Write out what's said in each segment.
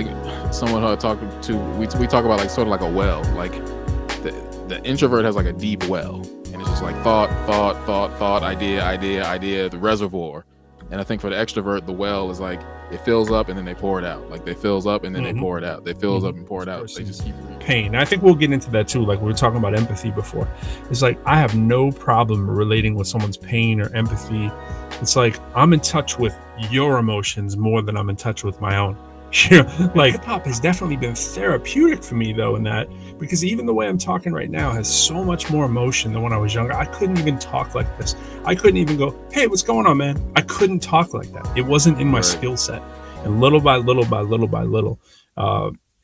like someone who I talk to, we talk about like sort of like a well. Like the introvert has like a deep well, and it's just like thought, idea, the reservoir. And I think for the extrovert, the well is like it fills up and then they pour it out. Like they fills up and then they pour it out. They fills up and pour it out. They just keep pain. I think we'll get into that too. Like we were talking about empathy before. It's like I have no problem relating with someone's pain or empathy. It's like I'm in touch with your emotions more than I'm in touch with my own. Like hip hop has definitely been therapeutic for me though, in that, because even the way I'm talking right now has so much more emotion than when I was younger. I couldn't even talk like this. I couldn't even go, "Hey, what's going on, man?" I couldn't talk like that. It wasn't in my skill set. And little by little,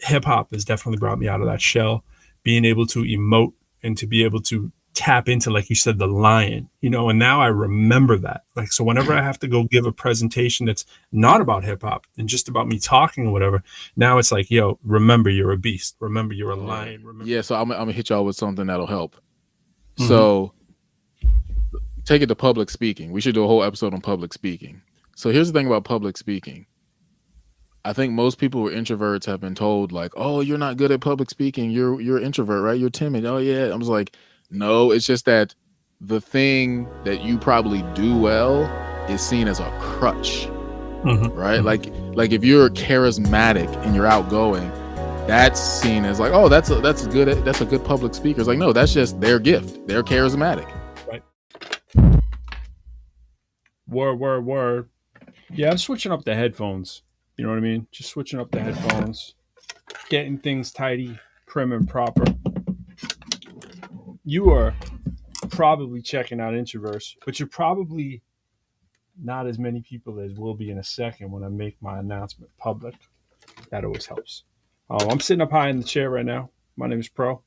hip hop has definitely brought me out of that shell. Being able to emote and to be able to tap into, like you said, the lion, and now I remember that. Like, so whenever I have to go give a presentation that's not about hip hop and just about me talking or whatever, now it's like, yo, remember you're a beast. Remember you're a lion. Remember. Yeah, so I'm gonna hit y'all with something that'll help. So take it to public speaking. We should do a whole episode on public speaking. So here's the thing about public speaking. I think most people who are introverts have been told like, "Oh, you're not good at public speaking. You're an introvert, right? You're timid." Oh yeah. I was like, no, it's just that the thing that you probably do well is seen as a crutch, right? Like if you're charismatic and you're outgoing, that's seen as like, oh, that's a good public speaker. It's like, no, that's just their gift. They're charismatic. Right. Word. Yeah, I'm switching up the headphones. You know what I mean? Just switching up the headphones, getting things tidy, prim and proper. You are probably checking out Introverse, but you're probably not as many people as will be in a second when I make my announcement public. That always helps. I'm sitting up high in the chair right now. My name is Pro.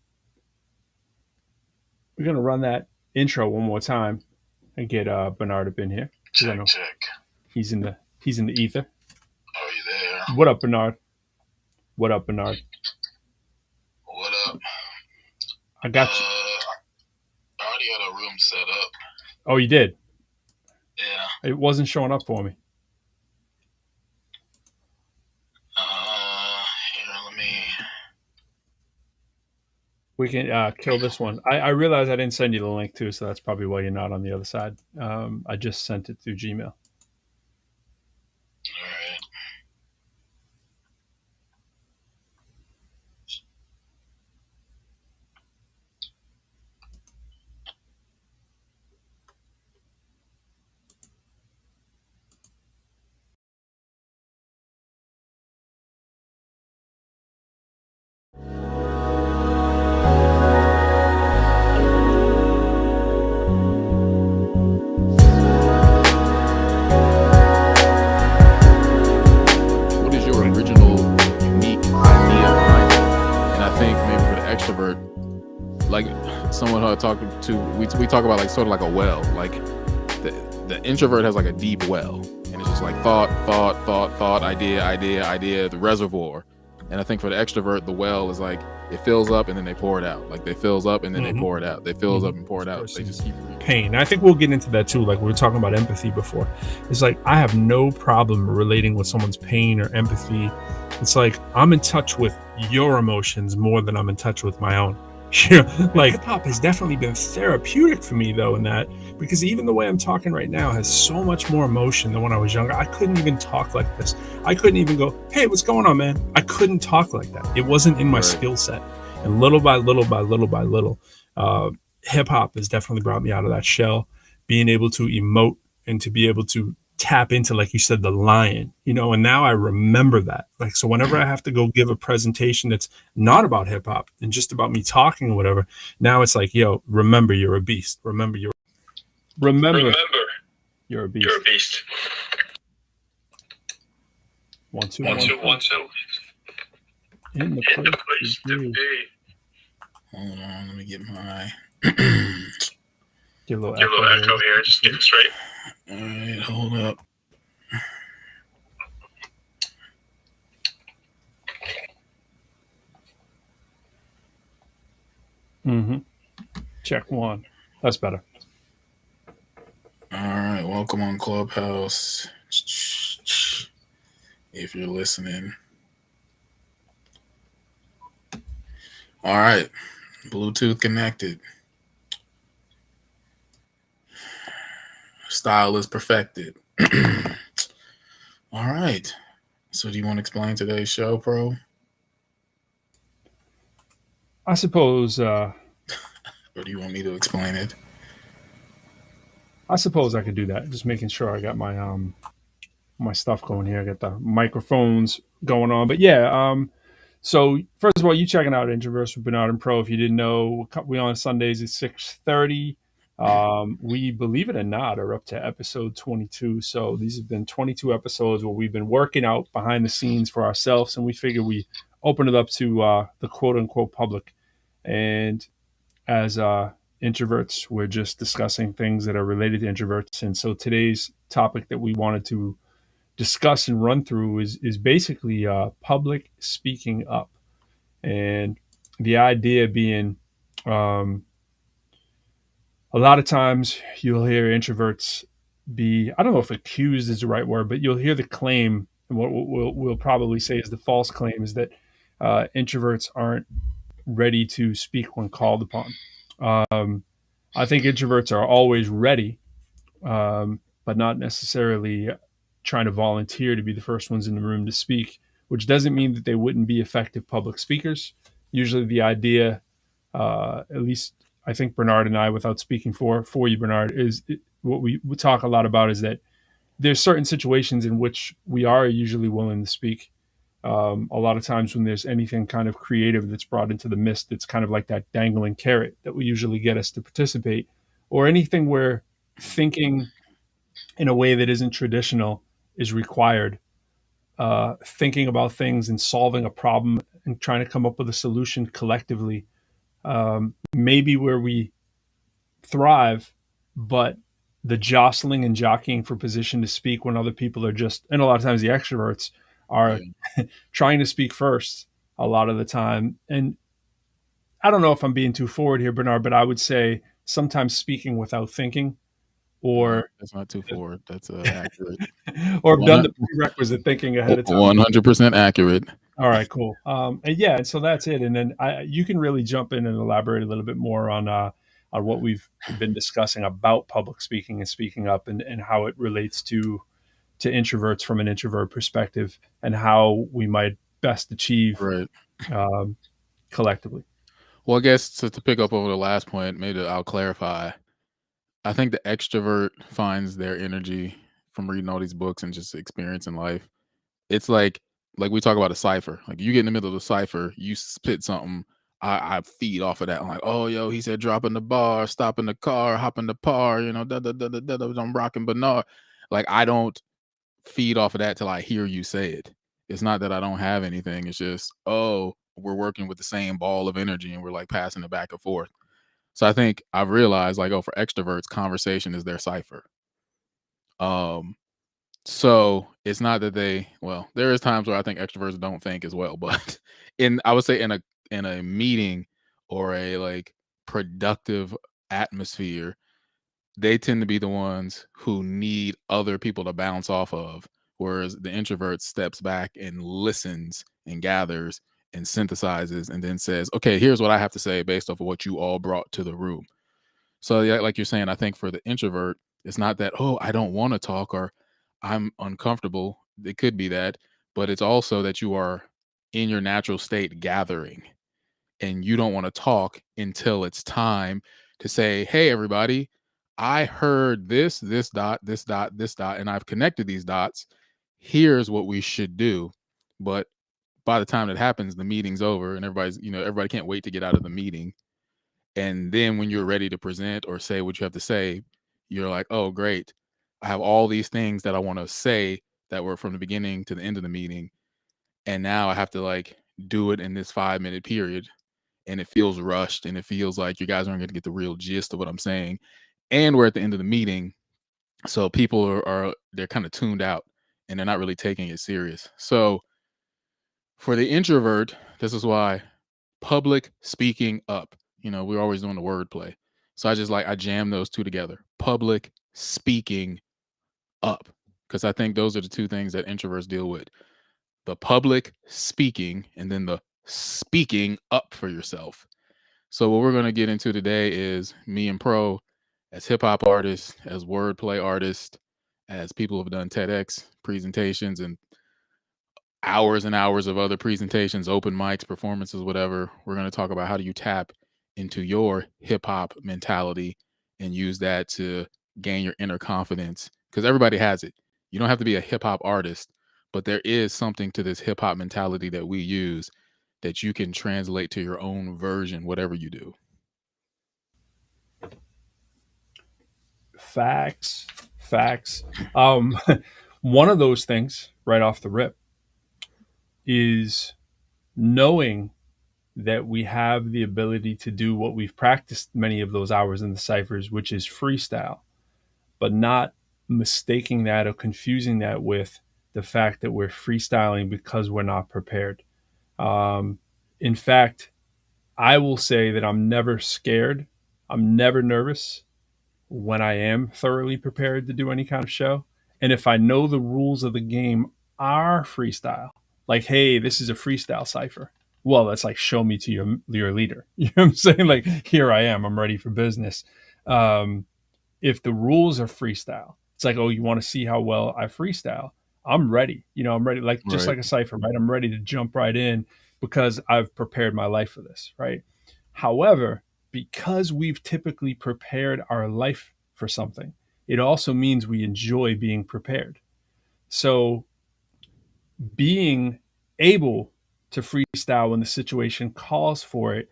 We're going to run that intro one more time and get Bernard up in here. Check. He's in the ether. Oh, you there? What up, Bernard? What up? What up? I got you. I already had a room set up. Oh, you did? Yeah. It wasn't showing up for me. Here, let me. We can kill this one. I realize I didn't send you the link too, so that's probably why you're not on the other side. I just sent it through Gmail. All right. What is your original, unique idea behind it? And I think maybe for the extrovert, like someone who I talk to, we talk about like sort of like a well. Like the introvert has like a deep well, and it's just like thought, idea, the reservoir. And I think for the extrovert, the well is like it fills up and then they pour it out. Like they fills up and then they pour it out. They fills up and pour it out. They just keep pain. I think we'll get into that too. Like we were talking about empathy before. It's like I have no problem relating with someone's pain or empathy. It's like I'm in touch with your emotions more than I'm in touch with my own. Like hip hop has definitely been therapeutic for me though, in that, because even the way I'm talking right now has so much more emotion than when I was younger. I couldn't even talk like this. I couldn't even go, "Hey, what's going on, man?" I couldn't talk like that. It wasn't in my skill set. And little by little, hip hop has definitely brought me out of that shell. Being able to emote and to be able to tap into, like you said, the lion, and now I remember that. Like, so whenever I have to go give a presentation that's not about hip hop and just about me talking or whatever, now it's like, yo, remember you're a beast. Remember you're a beast. You're a beast. 1 2 1 2 1 2. In the place to be. Hold on, let me get my Give a little echo here. Just get it straight. All right, hold up. Check 1. That's better. All right, welcome on Clubhouse. If you're listening, All right. Bluetooth connected. Style is perfected. All right. So do you want to explain today's show, Pro? I suppose Or do you want me to explain it? I could do that. Just making sure I got my stuff going here. I got the microphones going on. But yeah, so first of all, you checking out Introverse with Bernard and Pro. If you didn't know, we on Sundays at 6:30. We, believe it or not, are up to episode 22. So these have been 22 episodes where we've been working out behind the scenes for ourselves, and we figure we open it up to the quote unquote public. And as introverts, we're just discussing things that are related to introverts. And so today's topic that we wanted to discuss and run through is basically public speaking up, and the idea being, um, a lot of times you'll hear introverts be, I don't know if accused is the right word, but you'll hear the claim, and what we'll probably say is the false claim, is that introverts aren't ready to speak when called upon. I think introverts are always ready, but not necessarily trying to volunteer to be the first ones in the room to speak, which doesn't mean that they wouldn't be effective public speakers. Usually, the idea, at least I think Bernard and I, without speaking for you, Bernard, is what we talk a lot about is that there's certain situations in which we are usually willing to speak. A lot of times when there's anything kind of creative that's brought into the mist, it's kind of like that dangling carrot that will usually get us to participate, or anything where thinking in a way that isn't traditional is required. Thinking about things and solving a problem and trying to come up with a solution collectively, maybe where we thrive, but the jostling and jockeying for position to speak when other people are just, and a lot of times the extroverts are trying to speak first a lot of the time. And I don't know if I'm being too forward here, Bernard, but I would say sometimes speaking without thinking, or That's not too forward. That's accurate. or have done the prerequisite thinking ahead of time. 100% accurate. All right, cool. And yeah, so that's it. And then you can really jump in and elaborate a little bit more on what we've been discussing about public speaking and speaking up, and how it relates to introverts from an introvert perspective, and how we might best achieve Right. collectively. Well, I guess to pick up over the last point, maybe I'll clarify. I think the extrovert finds their energy from reading all these books and just experiencing life. It's like we talk about a cipher. Like you get in the middle of the cipher, you spit something, I feed off of that. I'm like, oh yo, he said drop in the bar, stop in the car, hop in the par, I'm rocking Bernard. Like I don't feed off of that till I hear you say it. It's not that I don't have anything. It's just, oh, we're working with the same ball of energy and we're like passing it back and forth. So I think I've realized like, oh, for extroverts, conversation is their cipher. So it's not that there is times where I think extroverts don't think as well, but I would say in a meeting or a like productive atmosphere, they tend to be the ones who need other people to bounce off of, whereas the introvert steps back and listens and gathers and synthesizes and then says, okay, here's what I have to say based off of what you all brought to the room. So yeah, like you're saying, I think for the introvert, it's not that, oh, I don't want to talk or I'm uncomfortable. It could be that, but it's also that you are in your natural state gathering and you don't want to talk until it's time to say, hey, everybody, I heard this dot, this dot, this dot, and I've connected these dots. Here's what we should do. But by the time it happens, the meeting's over and everybody can't wait to get out of the meeting. And then when you're ready to present or say what you have to say, you're like, oh, great. I have all these things that I want to say that were from the beginning to the end of the meeting. And now I have to like do it in this 5-minute period. And it feels rushed and it feels like you guys aren't going to get the real gist of what I'm saying. And we're at the end of the meeting. So people they're kind of tuned out and they're not really taking it serious. So for the introvert, this is why public speaking up. We're always doing the wordplay. So I jam those two together. Public speaking up. Because I think those are the two things that introverts deal with. The public speaking and then the speaking up for yourself. So what we're going to get into today is me and Pro as hip hop artists, as wordplay artists, as people who have done TEDx presentations and hours of other presentations, open mics, performances, whatever. We're going to talk about how do you tap into your hip hop mentality and use that to gain your inner confidence, because everybody has it. You don't have to be a hip hop artist, but there is something to this hip hop mentality that we use that you can translate to your own version, whatever you do. Facts. One of those things right off the rip is knowing that we have the ability to do what we've practiced many of those hours in the ciphers, which is freestyle, but not mistaking that or confusing that with the fact that we're freestyling because we're not prepared. In fact, I will say that I'm never scared. I'm never nervous when I am thoroughly prepared to do any kind of show. And if I know the rules of the game are freestyle, like, hey, this is a freestyle cipher. Well, that's like, show me to your leader. You know what I'm saying? Like, here I am. I'm ready for business. If the rules are freestyle, it's like, oh, you want to see how well I freestyle? I'm ready. I'm ready, like just Right. like a cipher, right? I'm ready to jump right in because I've prepared my life for this, right? However, because we've typically prepared our life for something, it also means we enjoy being prepared. So being able to freestyle when the situation calls for it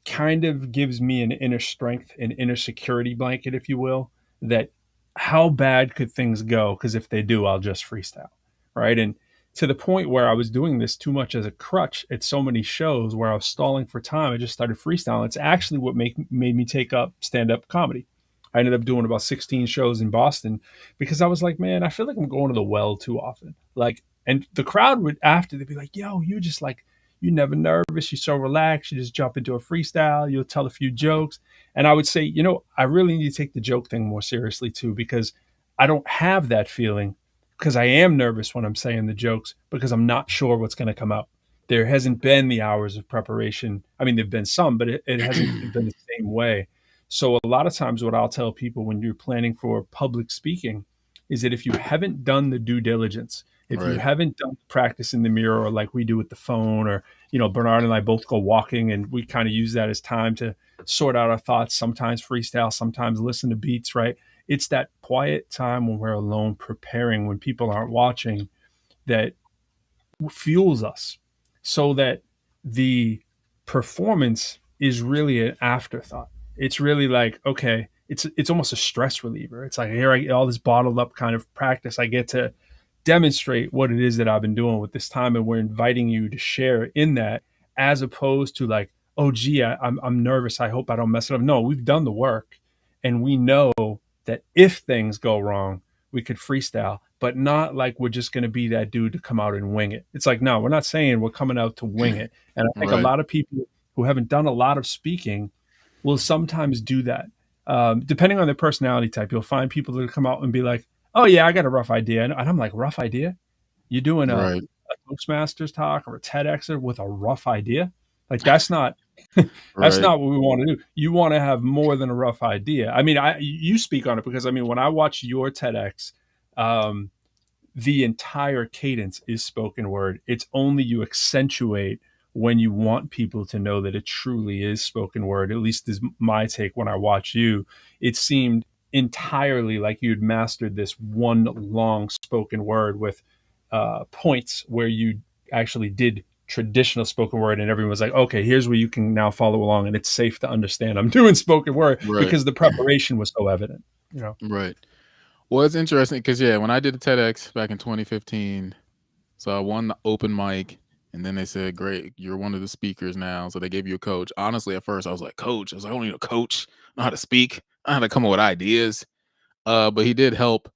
kind of gives me an inner strength, an inner security blanket, if you will, that how bad could things go? Because if they do, I'll just freestyle. Right. And to the point where I was doing this too much as a crutch at so many shows where I was stalling for time, I just started freestyling. It's actually what made me take up stand up comedy. I ended up doing about 16 shows in Boston because I was like, man, I feel like I'm going to the well too often. Like, and the crowd would, after, they'd be like, yo, you just like, you're never nervous. You're so relaxed. You just jump into a freestyle. You'll tell a few jokes. And I would say, I really need to take the joke thing more seriously too, because I don't have that feeling because I am nervous when I'm saying the jokes because I'm not sure what's going to come out. There hasn't been the hours of preparation. I mean, there've been some, but it hasn't been the same way. So a lot of times what I'll tell people when you're planning for public speaking is that if you haven't done the due diligence, if you Right. haven't done practice in the mirror like we do with the phone, or, Bernard and I both go walking and we kind of use that as time to sort out our thoughts, sometimes freestyle, sometimes listen to beats, right? It's that quiet time when we're alone preparing, when people aren't watching, that fuels us so that the performance is really an afterthought. It's really like, okay, it's almost a stress reliever. It's like, here I get all this bottled up kind of practice. I get to demonstrate what it is that I've been doing with this time, and we're inviting you to share in that, as opposed to like, oh gee, I'm nervous, I hope I don't mess it up. No, we've done the work, and we know that if things go wrong, we could freestyle, but not like we're just going to be that dude to come out and wing it. It's like, no, we're not saying we're coming out to wing it. And I think a Right. lot of people who haven't done a lot of speaking will sometimes do that. Depending on their personality type, you'll find people that come out and be like, oh yeah, I got a rough idea. And I'm like, rough idea? You're doing a Right. Toastmasters talk or a TEDxer with a rough idea? Like, that's not that's Right. not what we want to do. You want to have more than a rough idea. I mean, you speak on it because I mean, when I watch your TEDx, um, the entire cadence is spoken word. It's only you accentuate when you want people to know that it truly is spoken word. At least is my take when I watch you. It seemed entirely like you'd mastered this one long spoken word with points where you actually did traditional spoken word, and everyone was like, okay, here's where you can now follow along and it's safe to understand I'm doing spoken word, Right. because the preparation was so evident. Right. Well, it's interesting because when I did the TEDx back in 2015, so I won the open mic, and then they said, "Great, you're one of the speakers now." So they gave you a coach. Honestly, at first I was like, "Coach?" I was like, "I don't need a coach. I know how to speak. I know how to come up with ideas." But he did help,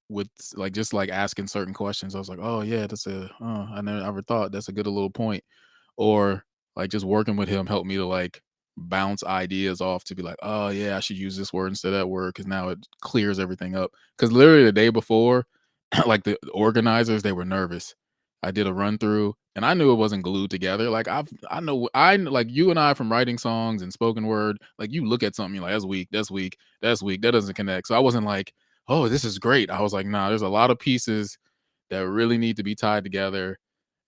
with like just like asking certain questions. I was like, "Oh yeah, I never ever thought that's a good little point." Or like just working with him helped me to like bounce ideas off to be like, oh yeah, I should use this word instead of that word because now it clears everything up. Because literally the day before, like the organizers, they were nervous. I did a run through, and I knew it wasn't glued together. Like I like you and I from writing songs and spoken word. Like you look at something, you're like, that's weak, that's weak, that's weak, that doesn't connect. So I wasn't like, oh, this is great. I was like, nah, there's a lot of pieces that really need to be tied together.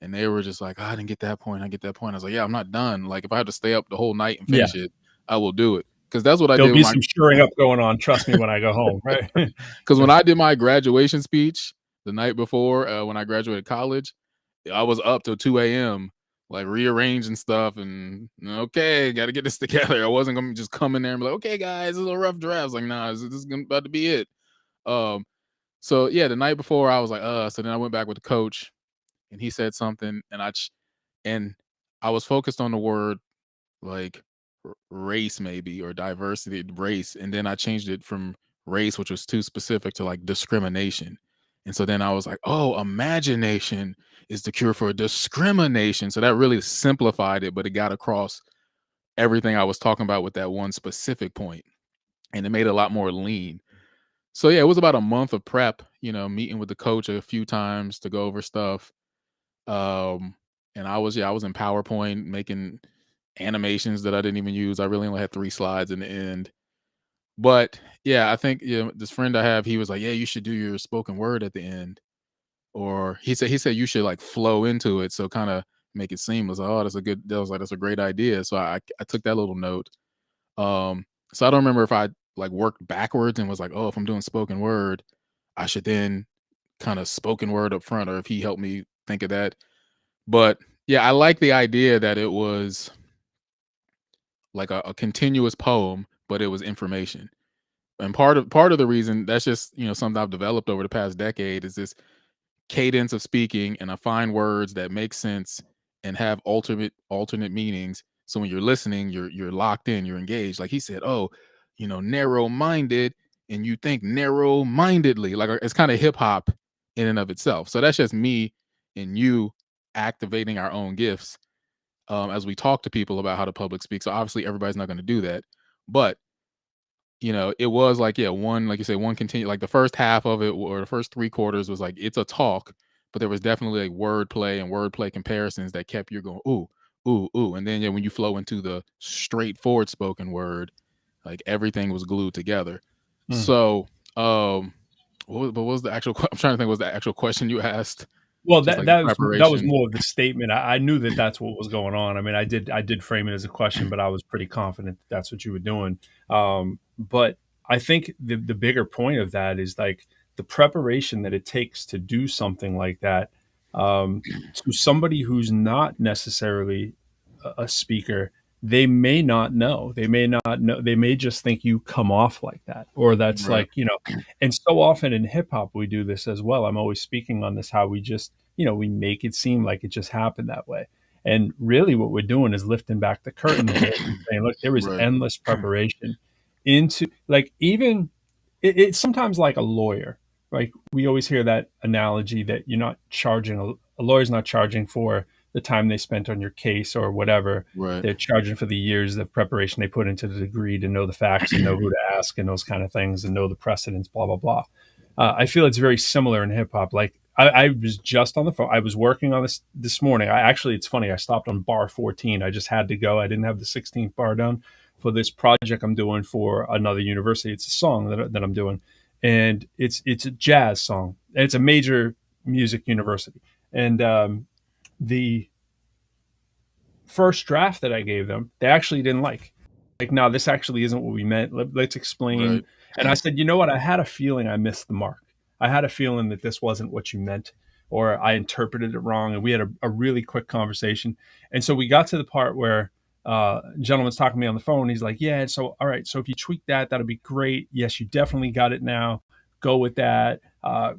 And they were just like, oh, I didn't get that point. I get that point. I was like, yeah, I'm not done. Like if I had to stay up the whole night and Yeah. finish it, I will do it. Because that's what I There'll did with be my some shoring up going on. Trust me when I go home. Right. because when I did my graduation speech the night before, when I graduated college, I was up till 2 a.m. like rearranging stuff and okay, got to get this together. I wasn't gonna just come in there and be like, okay, guys, this is a rough draft. I was like, nah, this is about to be it. So yeah, the night before I was like, so then I went back with the coach and he said something and I was focused on the word like race maybe or diversity race, and then I changed it from race, which was too specific, to like discrimination. And so then I was like, oh, imagination is the cure for discrimination. So that really simplified it, but it got across everything I was talking about with that one specific point, and it made it a lot more lean. So yeah, it was about a month of prep, meeting with the coach a few times to go over stuff. um, and I was in PowerPoint making animations that I didn't even use. I really only had 3 slides in the end. But yeah, I think this friend I have, he was like, "Yeah, you should do your spoken word at the end." Or he said you should like flow into it, so kind of make it seamless. Oh, that's a great idea. So I took that little note. So I don't remember if I like worked backwards and was like, "Oh, if I'm doing spoken word, I should then kind of spoken word up front," or if he helped me think of that. But yeah, I like the idea that it was like a continuous poem, but it was information. And part of the reason that's just something I've developed over the past decade is this cadence of speaking, and I find words that make sense and have alternate meanings. So when you're listening, you're locked in, you're engaged. Like he said, oh, narrow minded, and you think narrow mindedly. Like it's kind of hip hop in and of itself. So that's just me and you activating our own gifts as we talk to people about how to public speak. So obviously everybody's not going to do that, but it was like, yeah, one, like you say, one continue, like the first half of it or the first 3 quarters was like it's a talk, but there was definitely like wordplay and wordplay comparisons that kept you going, ooh, ooh, ooh. And then yeah, when you flow into the straightforward spoken word, like everything was glued together. So what was the actual I'm trying to think, what was the actual question you asked? Well, Just that like the that was preparation. more of the statement. I knew that that's what was going on. I mean, I did frame it as a question, but I was pretty confident that that's what you were doing. But I think the bigger point of that is like the preparation that it takes to do something like that, to somebody who's not necessarily a speaker. They may not know. They may not know. They may just think you come off like that, or that's Right. like, and so often in hip hop, we do this as well. I'm always speaking on this, how we just, we make it seem like it just happened that way. And really what we're doing is lifting back the curtain a bit and saying, look, there was Right. endless preparation into like even it's sometimes like a lawyer. Like we always hear that analogy that you're not charging a lawyer's not charging for the time they spent on your case or whatever. Right. They're charging for the years of preparation they put into the degree to know the facts and know who to ask and those kind of things and know the precedents, blah, blah, blah. I feel it's very similar in hip hop. Like I was just on the phone. I was working on this morning. It's funny. I stopped on bar 14. I just had to go. I didn't have the 16th bar done for this project I'm doing for another university. It's a song that I'm doing, and it's a jazz song. It's a major music university, and the first draft that I gave them, they actually didn't like. Like, no, this actually isn't what we meant. Let's explain. Right. And I said, you know what? I had a feeling I missed the mark. I had a feeling that this wasn't what you meant, or I interpreted it wrong. And we had a really quick conversation. And so we got to the part where a gentleman's talking to me on the phone. He's like, yeah, so, all right. So if you tweak that, that'll be great. Yes, you definitely got it now. Go with that.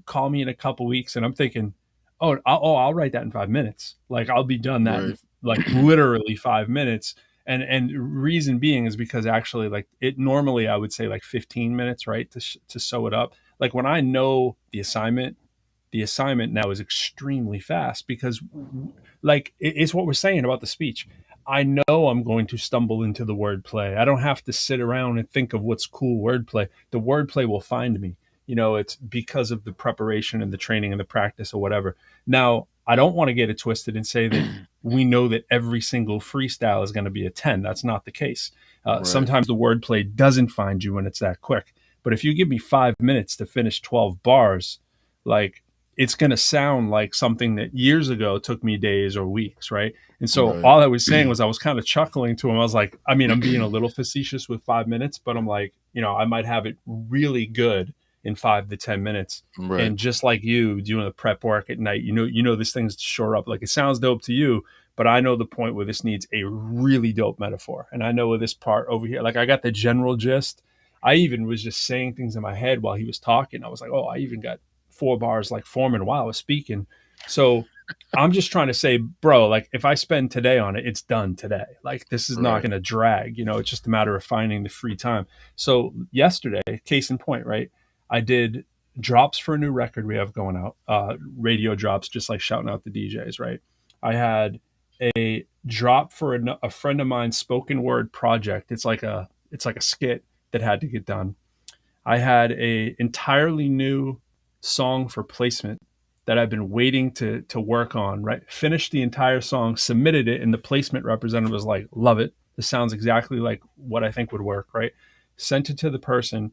Call me in a couple weeks. And I'm thinking, I'll write that in 5 minutes. Like I'll be done that in Right. like literally 5 minutes. And reason being is because actually like it normally I would say like 15 minutes, right, to sew it up. Like when I know the assignment now is extremely fast because like it's what we're saying about the speech. I know I'm going to stumble into the wordplay. I don't have to sit around and think of what's cool wordplay. The wordplay will find me. It's because of the preparation and the training and the practice or whatever. Now, I don't want to get it twisted and say that we know that every single freestyle is going to be a 10. That's not the case. Right. Sometimes the wordplay doesn't find you when it's that quick. But if you give me 5 minutes to finish 12 bars, like it's going to sound like something that years ago took me days or weeks, right? And so Right. all I was saying was I was kind of chuckling to him. I was like, I mean, I'm being a little facetious with 5 minutes, but I'm like, you know, I might have it really good in 5 to 10 minutes. Right. And just like you doing the prep work at night, you know this thing's to shore up. Like it sounds dope to you, but I know the point where this needs a really dope metaphor. And I know where this part over here, like I got the general gist. I even was just saying things in my head while he was talking. I was like, oh, I even got 4 bars like forming while I was speaking. So I'm just trying to say, bro, like if I spend today on it, it's done today. Like this is not Right. going to drag, you know, it's just a matter of finding the free time. So yesterday, case in point, right? I did drops for a new record we have going out, radio drops, just like shouting out the DJs, right? I had a drop for a friend of mine's spoken word project. It's like a skit that had to get done. I had a entirely new song for placement that I've been waiting to work on, right? Finished the entire song, submitted it, and the placement representative was like, love it. This sounds exactly like what I think would work, right? Sent it to the person,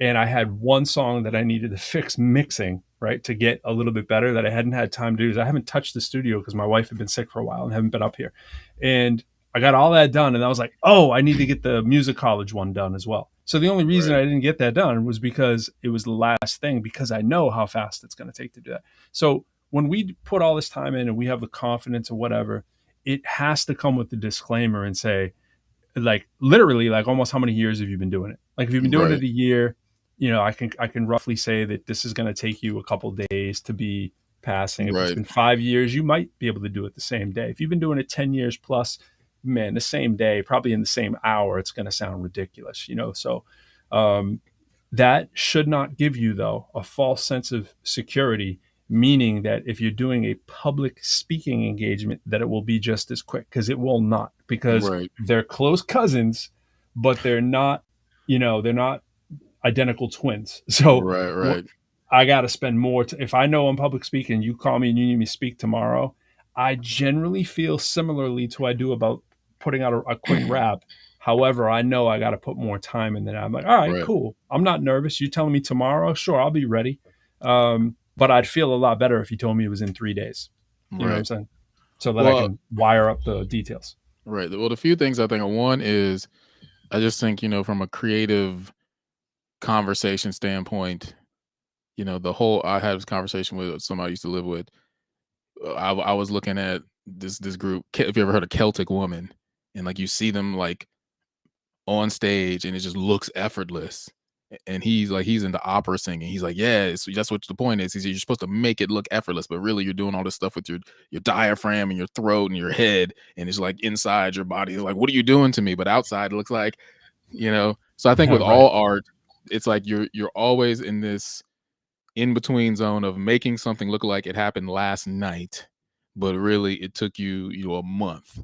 and I had one song that I needed to fix mixing, right, to get a little bit better that I hadn't had time to do. I haven't touched the studio because my wife had been sick for a while and haven't been up here. And I got all that done, and I was like, oh, I need to get the music college one done as well. So the only reason I didn't get that done was because it was the last thing, because I know how fast it's going to take to do that. So when we put all this time in and we have the confidence or whatever, it has to come with the disclaimer and say, like literally, like almost how many years have you been doing it? Like if you've been doing it a year, you know, I can roughly say that this is going to take you a couple days to be passing. If it's been 5 years, you might be able to do it the same day. If you've been doing it 10 years plus, man, the same day, probably in the same hour, it's going to sound ridiculous, you know? So, that should not give you though a false sense of security, meaning that if you're doing a public speaking engagement, that it will be just as quick, because it will not, because they're close cousins, but they're not, you know, they're not identical twins. So I got to spend more. If I know I'm public speaking, you call me and you need me to speak tomorrow, I generally feel similarly to I do about putting out a quick rap. However, I know I got to put more time in that. I'm like, all right, cool. I'm not nervous. You telling me tomorrow? Sure, I'll be ready. But I'd feel a lot better if you told me it was in 3 days. You know what I'm saying? So that I can wire up the details. Right. Well, the few things I think of, one is I just think, you know, from a creative conversation standpoint, you know, I had this conversation with somebody I used to live with. I was looking at this group. If you ever heard of Celtic Woman, and like you see them like on stage and it just looks effortless. And he's into opera singing. He's like, yeah, that's what the point is. You're supposed to make it look effortless, but really you're doing all this stuff with your diaphragm and your throat and your head, and it's like inside your body. Like, what are you doing to me? But outside it looks like, you know. So I think with all art, it's like you're always in this in between zone of making something look like it happened last night, but really it took you a month.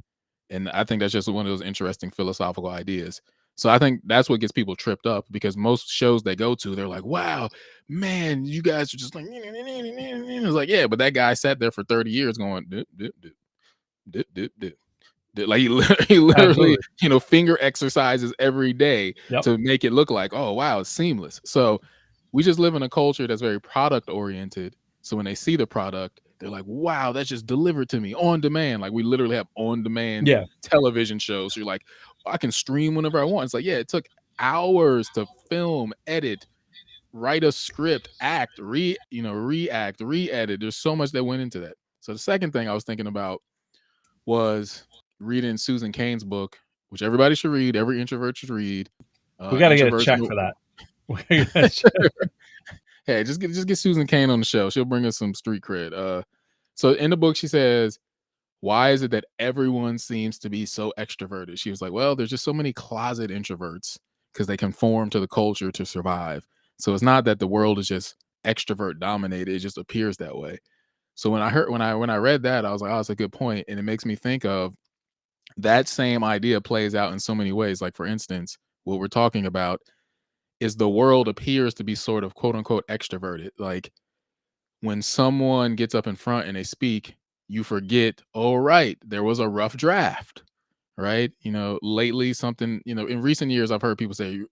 And I think that's just one of those interesting philosophical ideas. So I think that's what gets people tripped up, because most shows they go to, they're like, wow, man, you guys are just like, it's like, yeah, but that guy sat there for 30 years going, dip, dip, dip, dip, dip, dip. Like he literally, you know, finger exercises every day to make it look like, oh, wow, it's seamless. So we just live in a culture that's very product oriented. So when they see the product, they're like, wow, that's just delivered to me on demand. Like we literally have on demand television shows. So you're like, I can stream whenever I want. It's like, yeah, it took hours to film, edit, write a script, act, react, re-edit. There's so much that went into that. So the second thing I was thinking about was reading Susan Cain's book, which everybody should read. Every introvert should read. We got to get a check for that. Hey, just get Susan Cain on the show. She'll bring us some street cred. So in the book, she says, why is it that everyone seems to be so extroverted? She was like, well, there's just so many closet introverts because they conform to the culture to survive. So it's not that the world is just extrovert dominated. It just appears that way. So when I read that, I was like, oh, that's a good point. And it makes me think of that same idea plays out in so many ways. Like, for instance, what we're talking about is the world appears to be sort of quote unquote extroverted. Like when someone gets up in front and they speak, you forget, oh, right, there was a rough draft, right? Lately something, in recent years, I've heard people say, you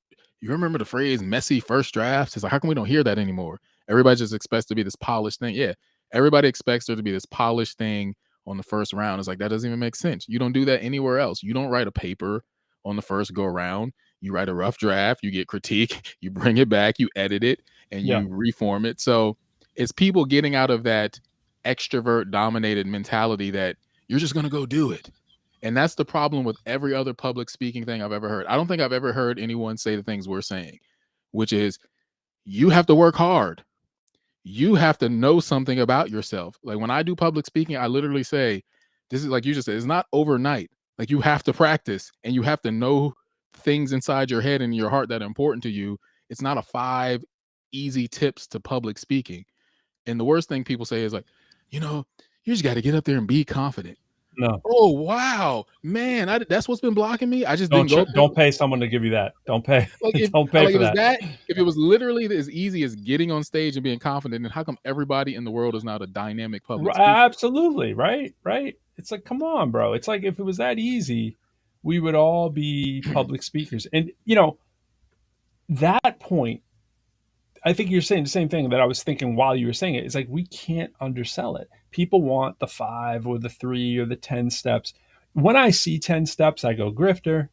remember the phrase messy first drafts? It's like, how come we don't hear that anymore? Everybody just expects to be this polished thing. Yeah, everybody expects there to be this polished thing on the first round. It's like, that doesn't even make sense. You don't do that anywhere else. You don't write a paper on the first go around. You write a rough draft, you get critique, you bring it back, you edit it, and Yeah. you reform it. So it's people getting out of that extrovert dominated mentality that you're just going to go do it. And that's the problem with every other public speaking thing I've ever heard. I don't think I've ever heard anyone say the things we're saying, which is you have to work hard. You have to know something about yourself. Like when I do public speaking, I literally say, this is like you just said, it's not overnight. Like you have to practice and you have to know things inside your head and your heart that are important to you. It's not a 5 easy tips to public speaking. And the worst thing people say is like, you just got to get up there and be confident. No. Oh, wow, man, that's what's been blocking me. I just didn't go. Don't pay someone to give you that. Don't pay. Like Don't pay for that. If it was literally as easy as getting on stage and being confident, then how come everybody in the world is not a dynamic public speaker? Absolutely. Right. It's like, come on, bro. It's like if it was that easy, we would all be public speakers. And, that point, I think you're saying the same thing that I was thinking while you were saying it. It's like we can't undersell it. People want the 5 or the 3 or the 10 steps. When I see 10 steps, I go grifter.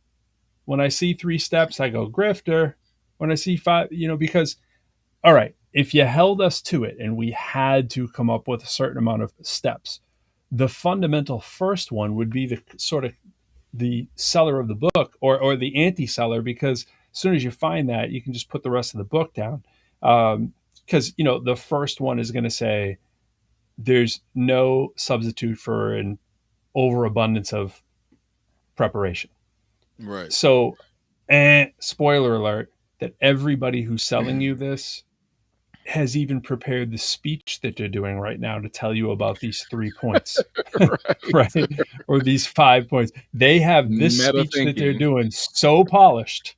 When I see 3 steps, I go grifter. When I see 5, because, all right, if you held us to it and we had to come up with a certain amount of steps, the fundamental first one would be the sort of the seller of the book or the anti-seller, because as soon as you find that, you can just put the rest of the book down. Because, the first one is going to say there's no substitute for an overabundance of preparation. Right. So, spoiler alert, that everybody who's selling you this has even prepared the speech that they're doing right now to tell you about these 3 points, right? Or these 5 points. They have this speech that they're doing so polished,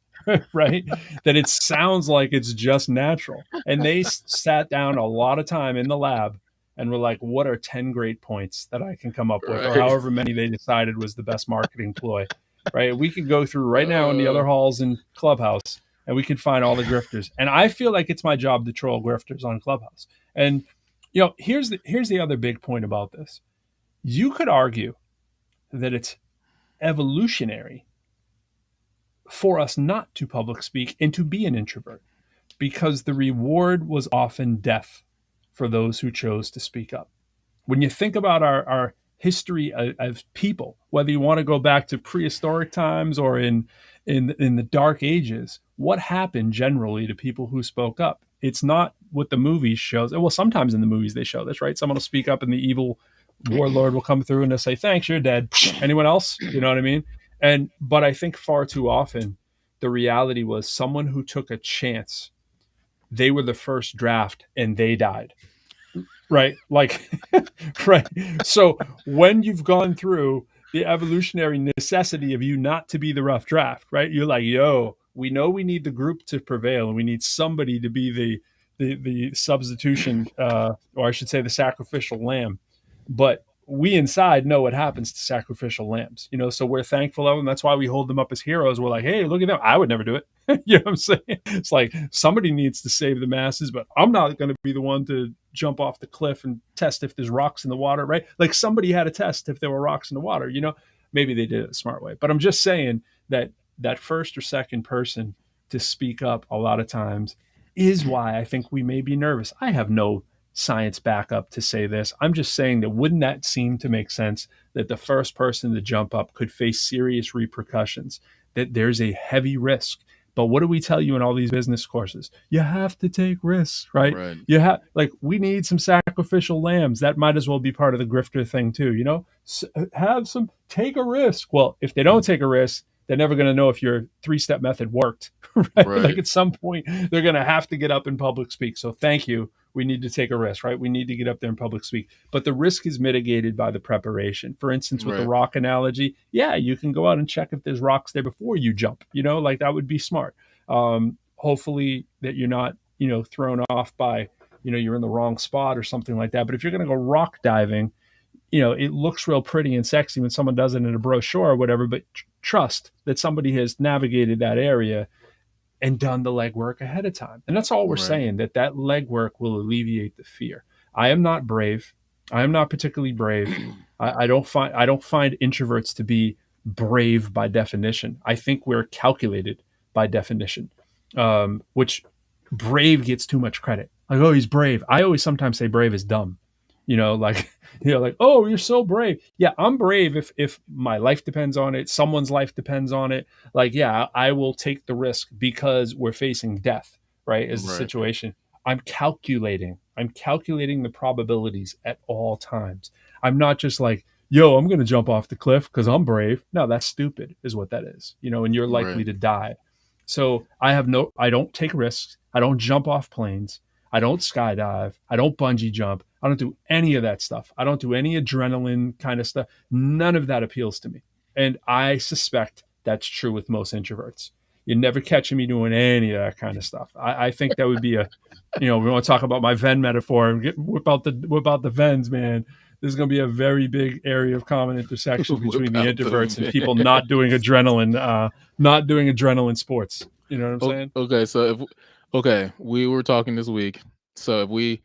right, that it sounds like it's just natural. And they sat down a lot of time in the lab and were like, what are 10 great points that I can come up with, or however many they decided was the best marketing ploy, right? We could go through right now in the other halls in Clubhouse and we can find all the grifters. And I feel like it's my job to troll grifters on Clubhouse. And, here's the other big point about this. You could argue that it's evolutionary for us not to public speak and to be an introvert, because the reward was often death for those who chose to speak up. When you think about our history of people, whether you want to go back to prehistoric times or in the dark ages, what happened generally to people who spoke up? It's not what the movies shows. Well, sometimes in the movies they show this, right? Someone will speak up and the evil warlord will come through and they'll say, thanks, you're dead. Anyone else? You know what I mean? But I think far too often the reality was someone who took a chance, they were the first draft and they died. Right. Like, right. So when you've gone through the evolutionary necessity of you not to be the rough draft, right? You're like, yo, we know we need the group to prevail and we need somebody to be the substitution, or I should say the sacrificial lamb. But we inside know what happens to sacrificial lambs, so we're thankful of them. That's why we hold them up as heroes. We're like, hey, look at them. I would never do it. You know what I'm saying? It's like somebody needs to save the masses, but I'm not going to be the one to jump off the cliff and test if there's rocks in the water, right? Like somebody had to test if there were rocks in the water, maybe they did it a smart way. But I'm just saying that first or second person to speak up a lot of times is why I think we may be nervous. I have no science backup to say this. I'm just saying that wouldn't that seem to make sense that the first person to jump up could face serious repercussions, that there's a heavy risk. But what do we tell you in all these business courses? You have to take risks, right? You have, like, we need some sacrificial lambs. That might as well be part of the grifter thing too, take a risk. Well, if they don't take a risk, they're never going to know if your 3-step method worked, right? Like at some point, they're going to have to get up in public speak. So thank you. We need to take a risk, right? We need to get up there in public speak. But the risk is mitigated by the preparation. For instance, with the rock analogy, yeah, you can go out and check if there's rocks there before you jump, like that would be smart. Hopefully that you're not, thrown off by, you're in the wrong spot or something like that. But if you're going to go rock diving, it looks real pretty and sexy when someone does it in a brochure or whatever, but trust that somebody has navigated that area and done the legwork ahead of time. And that's all we're Right. saying, that legwork will alleviate the fear. I am not brave. I am not particularly brave. I don't find introverts to be brave by definition. I think we're calculated by definition, which brave gets too much credit. Like, oh, he's brave. I always sometimes say brave is dumb. Like, like, oh, you're so brave. Yeah, I'm brave if my life depends on it, someone's life depends on it. Like, yeah, I will take the risk because we're facing death, right? As a Right. situation. I'm calculating the probabilities at all times. I'm not just like, yo, I'm going to jump off the cliff because I'm brave. No, that's stupid, is what that is, and you're likely Right. to die. So I don't take risks. I don't jump off planes. I don't skydive. I don't bungee jump. I don't do any of that stuff. I don't do any adrenaline kind of stuff. None of that appeals to me. And I suspect that's true with most introverts. You're never catching me doing any of that kind of stuff. I think that would be we want to talk about my Venn metaphor and whip out the Venns, man. There's going to be a very big area of common intersection between the introverts and people not doing adrenaline sports. You know what I'm saying? Okay, so we were talking this week. So if we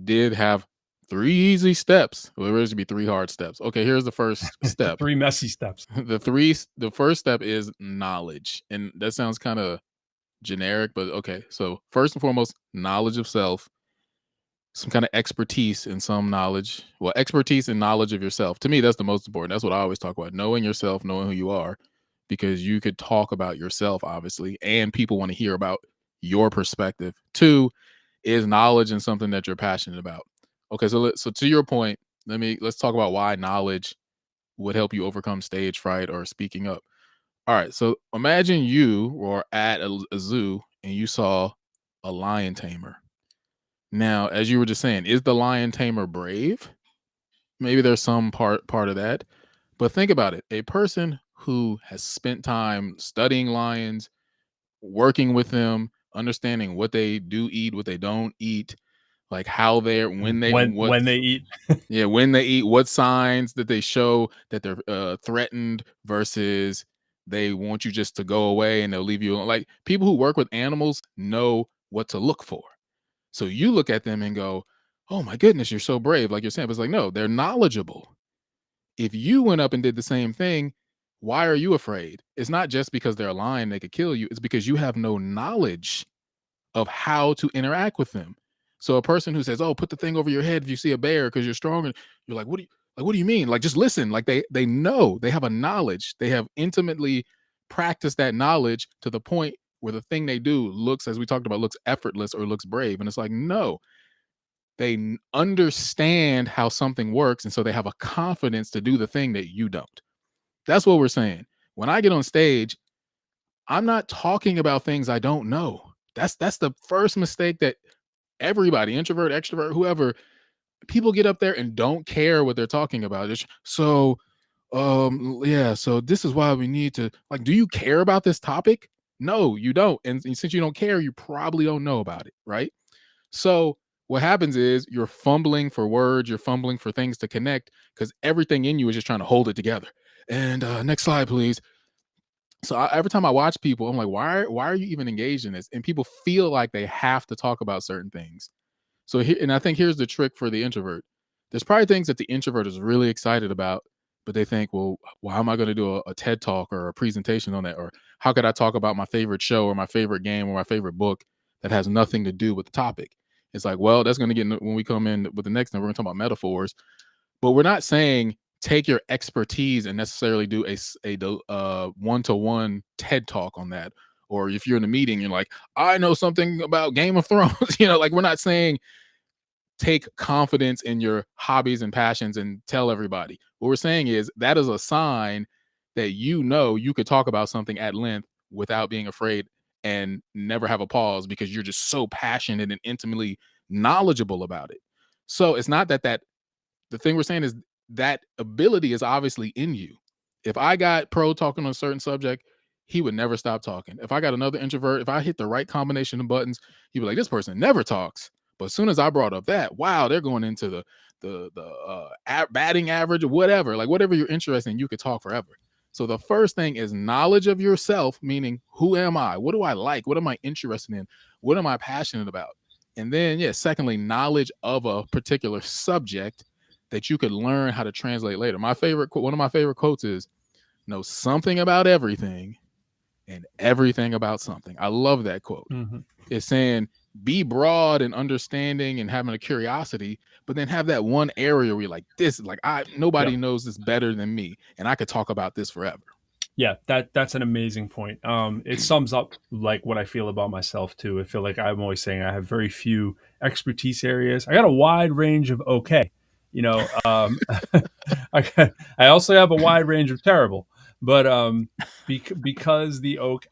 did have 3 easy steps, well, there should be 3 hard steps. Okay, here's the first step. 3 messy steps. The first step is knowledge, and that sounds kind of generic, but okay. So first and foremost, knowledge of self, some kind of expertise in some knowledge. Well, expertise and knowledge of yourself. To me, that's the most important. That's what I always talk about: knowing yourself, knowing who you are, because you could talk about yourself, obviously, and people want to hear about your perspective. 2 is knowledge and something that you're passionate about. Okay, so to your point, let's talk about why knowledge would help you overcome stage fright or speaking up. All right, so imagine you were at a zoo and you saw a lion tamer. Now, as you were just saying, is the lion tamer brave? Maybe there's some part of that. But think about it. A person who has spent time studying lions, working with them, understanding what they do eat, what they don't eat, like how they're when they eat. Yeah, when they eat, what signs that they show that they're threatened versus they want you just to go away and they'll leave you alone. Like people who work with animals know what to look for. So you look at them and go, "Oh my goodness, you're so brave." Like you're saying, but it's like, no, they're knowledgeable. If you went up and did the same thing, why are you afraid? It's not just because they're a lion, they could kill you. It's because you have no knowledge of how to interact with them. So a person who says, "Oh, put the thing over your head if you see a bear because you're strong," and you're like, what do you mean? Like, just listen." Like they know, they have a knowledge, they have intimately practiced that knowledge to the point where the thing they do looks, as we talked about, looks effortless or looks brave. And it's like, no, they understand how something works, and so they have a confidence to do the thing that you don't. That's what we're saying. When I get on stage, I'm not talking about things I don't know. That's the first mistake that everybody, introvert, extrovert, whoever, people get up there and don't care what they're talking about. So yeah, so this is why we need to, like, do you care about this topic? No, you don't. And since you don't care, you probably don't know about it, right? So what happens is you're fumbling for words, you're fumbling for things to connect because everything in you is just trying to hold it together. And next slide, please. So every time I watch people, I'm like, why are you even engaged in this? And people feel like they have to talk about certain things. So here, and I think here's the trick for the introvert. There's probably things that the introvert is really excited about, but they think, well, why am I going to do a TED talk or a presentation on that? Or how could I talk about my favorite show or my favorite game or my favorite book that has nothing to do with the topic? It's like, well, that's going to get when we come in with the next one, we're going to talk about metaphors, but we're not saying take your expertise and necessarily do a one-to-one TED talk on that. Or if you're in a meeting, you're like, I know something about Game of Thrones. Like we're not saying take confidence in your hobbies and passions and tell everybody. What we're saying is that is a sign that you could talk about something at length without being afraid and never have a pause because you're just so passionate and intimately knowledgeable about it. So it's not that the thing we're saying is that ability is obviously in you. If I got Pro talking on a certain subject, he would never stop talking. If I got another introvert, if I hit the right combination of buttons, he'd be like, this person never talks, But as soon as I brought up that, wow, they're going into the batting average or whatever, like whatever you're interested in, you could talk forever. So the first thing is knowledge of yourself, meaning who am I? What do I like? What am I interested in? What am I passionate about? And then, secondly, knowledge of a particular subject that you could learn how to translate later. One of my favorite quotes is, know something about everything and everything about something. I love that quote. Mm-hmm. It's saying be broad and understanding and having a curiosity, but then have that one area where you're like, this, like nobody knows this better than me, and I could talk about this forever. Yeah, that's an amazing point. It sums up like what I feel about myself too. I feel like I'm always saying I have very few expertise areas. I got a wide range of okay, I also have a wide range of terrible. But because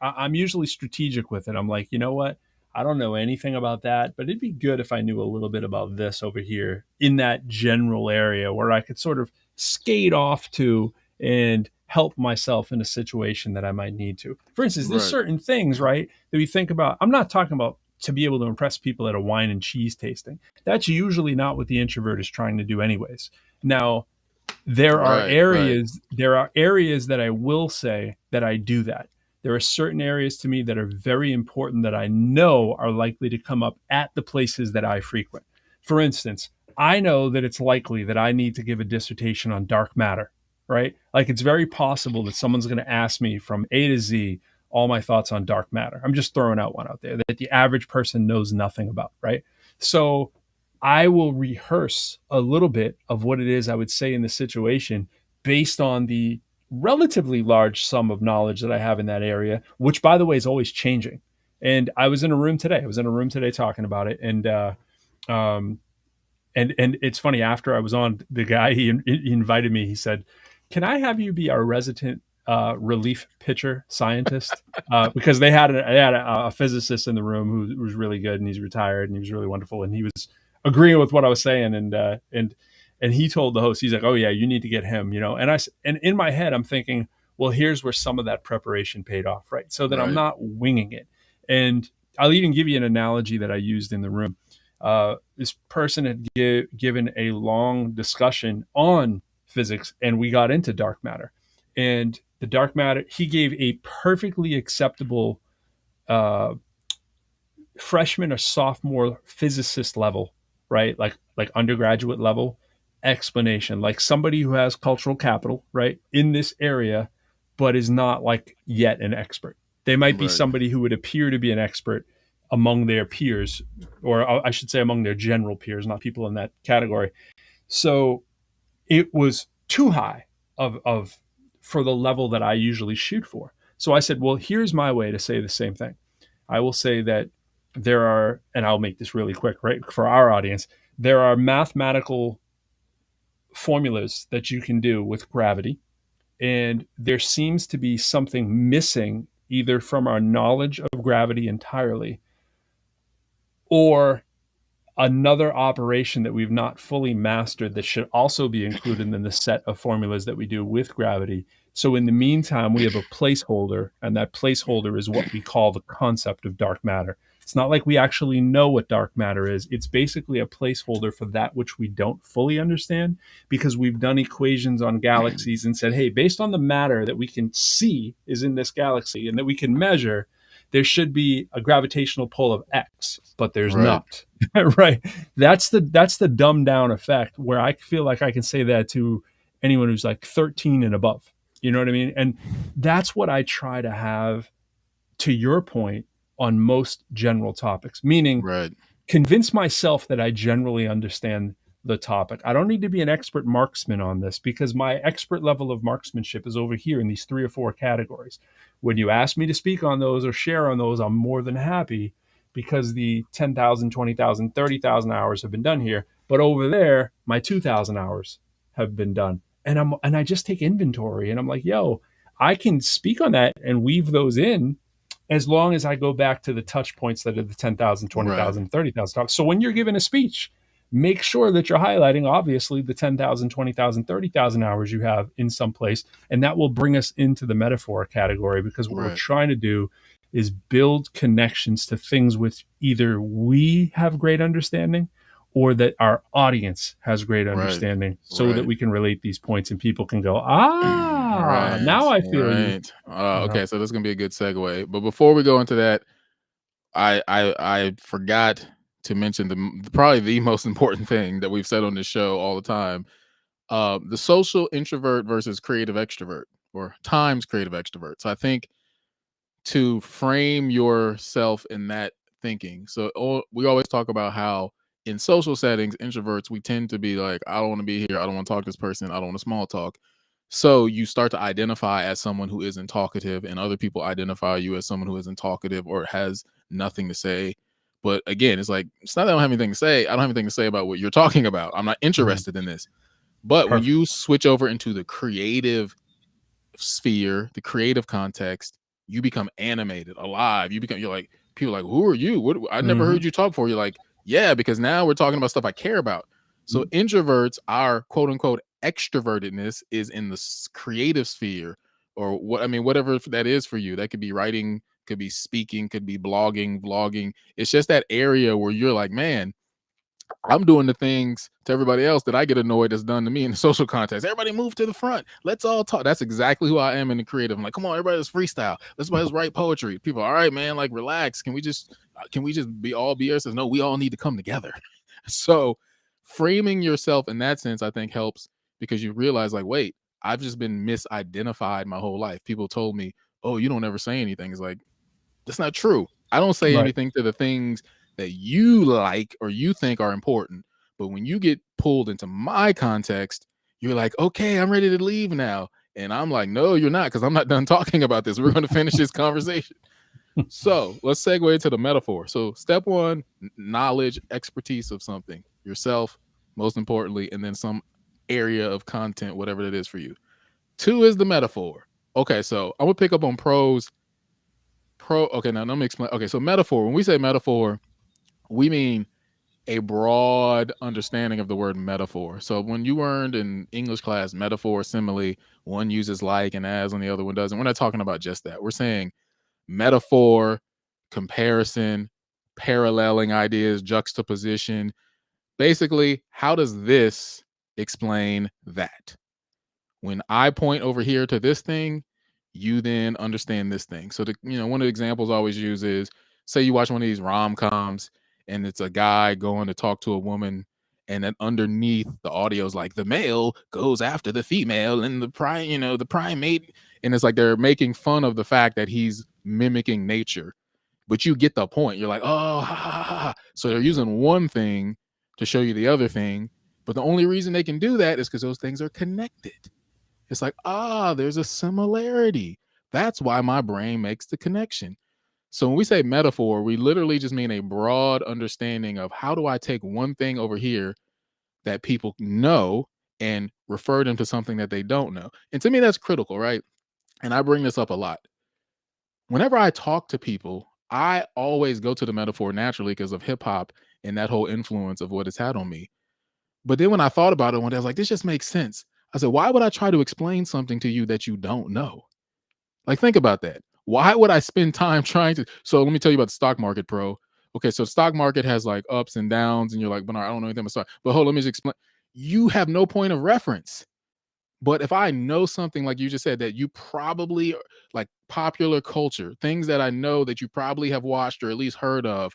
I'm usually strategic with it. I'm like, you know what? I don't know anything about that, but it'd be good if I knew a little bit about this over here in that general area where I could sort of skate off to and help myself in a situation that I might need to. For instance, there's certain things, right, that we think about. I'm not talking about to be able to impress people at a wine and cheese tasting. That's usually not what the introvert is trying to do anyways. Now, there are areas that I will say that I do that. There are certain areas to me that are very important that I know are likely to come up at the places that I frequent. For instance, I know that it's likely that I need to give a dissertation on dark matter, right? Like it's very possible that someone's going to ask me from A to Z all my thoughts on dark matter. I'm just throwing out one out there that the average person knows nothing about, right? So I will rehearse a little bit of what it is I would say in the situation based on the relatively large sum of knowledge that I have in that area, which, by the way, is always changing. And I was in a room today. Talking about it, and it's funny. After I was on, the guy he invited me. He said, "Can I have you be our resident relief pitcher scientist?" Because they had a physicist in the room who was really good, and he's retired, and he was really wonderful, and he was agreeing with what I was saying, and he told the host, he's like, "Oh yeah, you need to get him," and in my head I'm thinking, well, here's where some of that preparation paid off, right? So that I'm not winging it. And I'll even give you an analogy that I used in the room. This person had given a long discussion on physics, and we got into dark matter. And the dark matter, he gave a perfectly acceptable freshman or sophomore physicist level, right? Like undergraduate level explanation, like somebody who has cultural capital, right, in this area, but is not like yet an expert. They might be somebody who would appear to be an expert among their peers, or I should say among their general peers, not people in that category. So it was too high of for the level that I usually shoot for. So I said, well, here's my way to say the same thing. I will say that there are, and I'll make this really quick, right, for our audience, there are mathematical formulas that you can do with gravity. And there seems to be something missing either from our knowledge of gravity entirely or another operation that we've not fully mastered that should also be included in the set of formulas that we do with gravity. So in the meantime, we have a placeholder, and that placeholder is what we call the concept of dark matter. It's not like we actually know what dark matter is. It's basically a placeholder for that which we don't fully understand, because we've done equations on galaxies and said, hey, based on the matter that we can see is in this galaxy and that we can measure, there should be a gravitational pull of X, but there's not. Right. That's the dumbed down effect, where I feel like I can say that to anyone who's like 13 and above. You know what I mean? And that's what I try to have, to your point, on most general topics, meaning convince myself that I generally understand the topic. I don't need to be an expert marksman on this, because my expert level of marksmanship is over here in these 3 or 4 categories. When you ask me to speak on those or share on those, I'm more than happy, because the 10,000, 20,000, 30,000 hours have been done here. But over there, my 2,000 hours have been done. And I just take inventory, and I'm like, yo, I can speak on that and weave those in, as long as I go back to the touch points that are the 10,000, 20,000, 30,000. So when you're giving a speech, make sure that you're highlighting, obviously, the 10,000, 20,000, 30,000 hours you have in some place. And that will bring us into the metaphor category, because what we're trying to do is build connections to things which either we have great understanding or that our audience has great understanding, so that we can relate these points and people can go, now I feel you. Okay, so that's gonna be a good segue. But before we go into that, I forgot to mention probably the most important thing that we've said on this show all the time. The social introvert versus creative extrovert, or times creative extrovert. So I think to frame yourself in that thinking. So we always talk about how in social settings, introverts, we tend to be like, I don't want to be here. I don't want to talk to this person. I don't want to small talk. So you start to identify as someone who isn't talkative, and other people identify you as someone who isn't talkative or has nothing to say. But again, it's like, it's not that I don't have anything to say. I don't have anything to say about what you're talking about. I'm not interested in this. But when you switch over into the creative sphere, the creative context, you become animated, alive. You're like, people are like, who are you? What? I never heard you talk before. You're like, yeah, because now we're talking about stuff I care about. So introverts, our quote unquote extrovertedness is in the creative sphere, or whatever that is for you. That could be writing, could be speaking, could be blogging, vlogging. It's just that area where you're like, man, I'm doing the things to everybody else that I get annoyed that's done to me in the social context. Everybody move to the front. Let's all talk. That's exactly who I am in the creative. I'm like, come on, everybody, let's freestyle. Let's write poetry. People, all right, man, like relax. Can we just be all BS? No, we all need to come together. So framing yourself in that sense, I think helps, because you realize like, wait, I've just been misidentified my whole life. People told me, oh, you don't ever say anything. It's like, that's not true. I don't say anything to the things that you like or you think are important. But when you get pulled into my context, you're like, okay, I'm ready to leave now. And I'm like, no, you're not, because I'm not done talking about this. We're going to finish this conversation. So let's segue into the metaphor. So step one, knowledge, expertise of something, yourself, most importantly, and then some area of content, whatever it is for you. Two is the metaphor. Okay, so I'm going to pick up on pros. Okay, now let me explain. Okay, so metaphor, when we say metaphor, we mean a broad understanding of the word metaphor. So when you learned in English class metaphor, simile, one uses like and as and the other one doesn't. We're not talking about just that. We're saying metaphor, comparison, paralleling ideas, juxtaposition. Basically, how does this explain that? When I point over here to this thing, you then understand this thing. So one of the examples I always use is, say you watch one of these rom-coms and it's a guy going to talk to a woman, and then underneath the audio is like, the male goes after the female and the primate, and it's like they're making fun of the fact that he's mimicking nature. But you get the point. You're like, oh, ha, ha, ha, ha. So they're using one thing to show you the other thing, but the only reason they can do that is because those things are connected. It's like, there's a similarity. That's why my brain makes the connection. So when we say metaphor, we literally just mean a broad understanding of, how do I take one thing over here that people know and refer them to something that they don't know? And to me, that's critical, right? And I bring this up a lot. Whenever I talk to people, I always go to the metaphor naturally because of hip hop and that whole influence of what it's had on me. But then when I thought about it one day, I was like, this just makes sense. I said, why would I try to explain something to you that you don't know? Like, think about that. Why would I spend time trying to? So let me tell you about the stock market, bro. Okay, so stock market has like ups and downs, and you're like, Bernard, I don't know anything about stock. But hold on, let me just explain. You have no point of reference. But if I know something, like you just said, that you probably, like popular culture, things that I know that you probably have watched or at least heard of,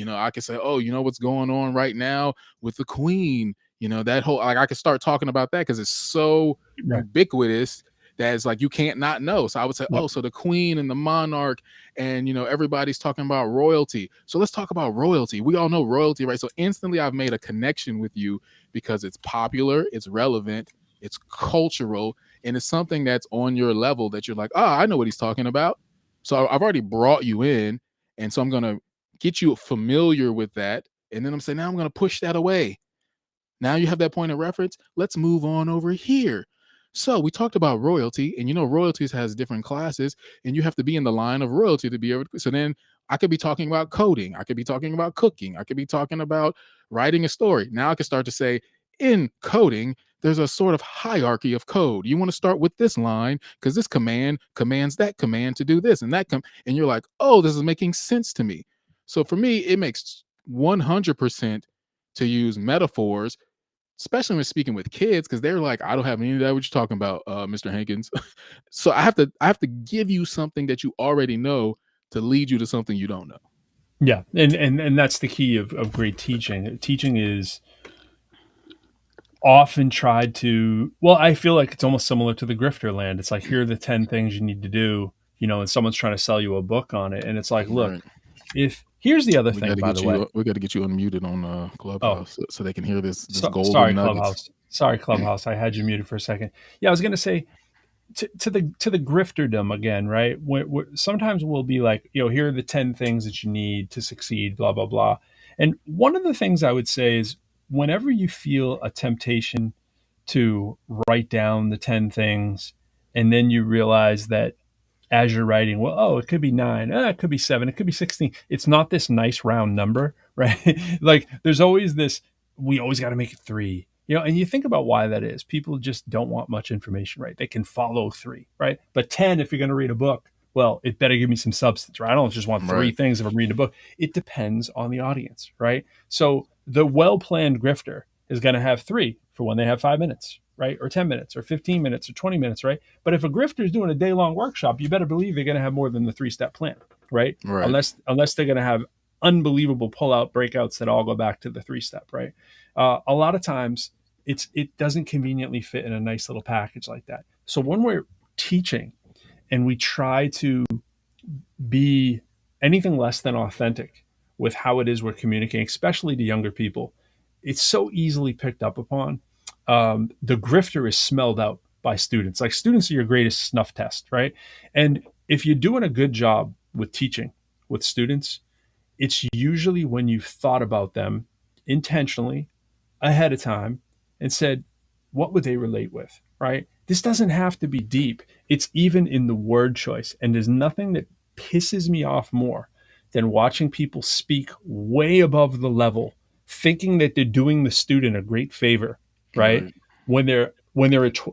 I could say, oh, you know what's going on right now with the queen, that whole, like, I could start talking about that because it's so ubiquitous that it's like you can't not know. So I would say, oh, so the queen and the monarch, and everybody's talking about royalty. So let's talk about royalty. We all know royalty, right? So instantly I've made a connection with you because it's popular, it's relevant, it's cultural, and it's something that's on your level that you're like, I know what he's talking about. So I've already brought you in. And so I'm going to get you familiar with that. And then I'm saying, now I'm going to push that away. Now you have that point of reference. Let's move on over here. So we talked about royalty, and royalties has different classes, and you have to be in the line of royalty to be able to. So then I could be talking about coding. I could be talking about cooking. I could be talking about writing a story. Now I could start to say, in coding, there's a sort of hierarchy of code. You want to start with this line because this command commands that command to do this and that and you're like, oh, this is making sense to me. So for me, it makes 100% to use metaphors, especially when speaking with kids, because they're like, I don't have any of that. What you talking about, Mr. Hankins? So I have to give you something that you already know to lead you to something you don't know. Yeah, and that's the key of great teaching. Teaching is often tried to, well, I feel like it's almost similar to the grifter land. It's like, here are the 10 things you need to do, and someone's trying to sell you a book on it. And it's like, look, Right. if here's the other We thing, got to by get the way. you. We got to get you unmuted on Oh, Clubhouse so they can hear this golden sorry, nuggets. Clubhouse. Sorry, Clubhouse. I had you muted for a second. Yeah, I was going to say, to the grifterdom again, right? Sometimes we'll be like, here are the 10 things that you need to succeed, blah blah blah. And one of the things I would say is, whenever you feel a temptation to write down the 10 things, and then you realize that as you're writing, well, oh, it could be 9, it could be 7, it could be 16. It's not this nice round number, right? Like, there's always this, we always got to make it 3, and you think about why that is. People just don't want much information, right? They can follow 3, right? But 10, if you're going to read a book, well, it better give me some substance, right? I don't just want 3 Right. things if I'm reading a book. It depends on the audience, right? So the well-planned grifter is going to have 3 for when they have 5 minutes, right? Or 10 minutes or 15 minutes or 20 minutes, right? But if a grifter is doing a day-long workshop, you better believe they're going to have more than the 3-step plan, right? Right. Unless they're going to have unbelievable pull-out breakouts that all go back to the 3-step, right? A lot of times it doesn't conveniently fit in a nice little package like that. So when we're teaching and we try to be anything less than authentic with how it is we're communicating, especially to younger people, it's so easily picked up upon. The grifter is smelled out by students. Like, students are your greatest snuff test, right? And if you're doing a good job with teaching with students, it's usually when you've thought about them intentionally ahead of time and said, what would they relate with, right? This doesn't have to be deep. It's even in the word choice. And there's nothing that pisses me off more than watching people speak way above the level, thinking that they're doing the student a great favor, right? Right. When they're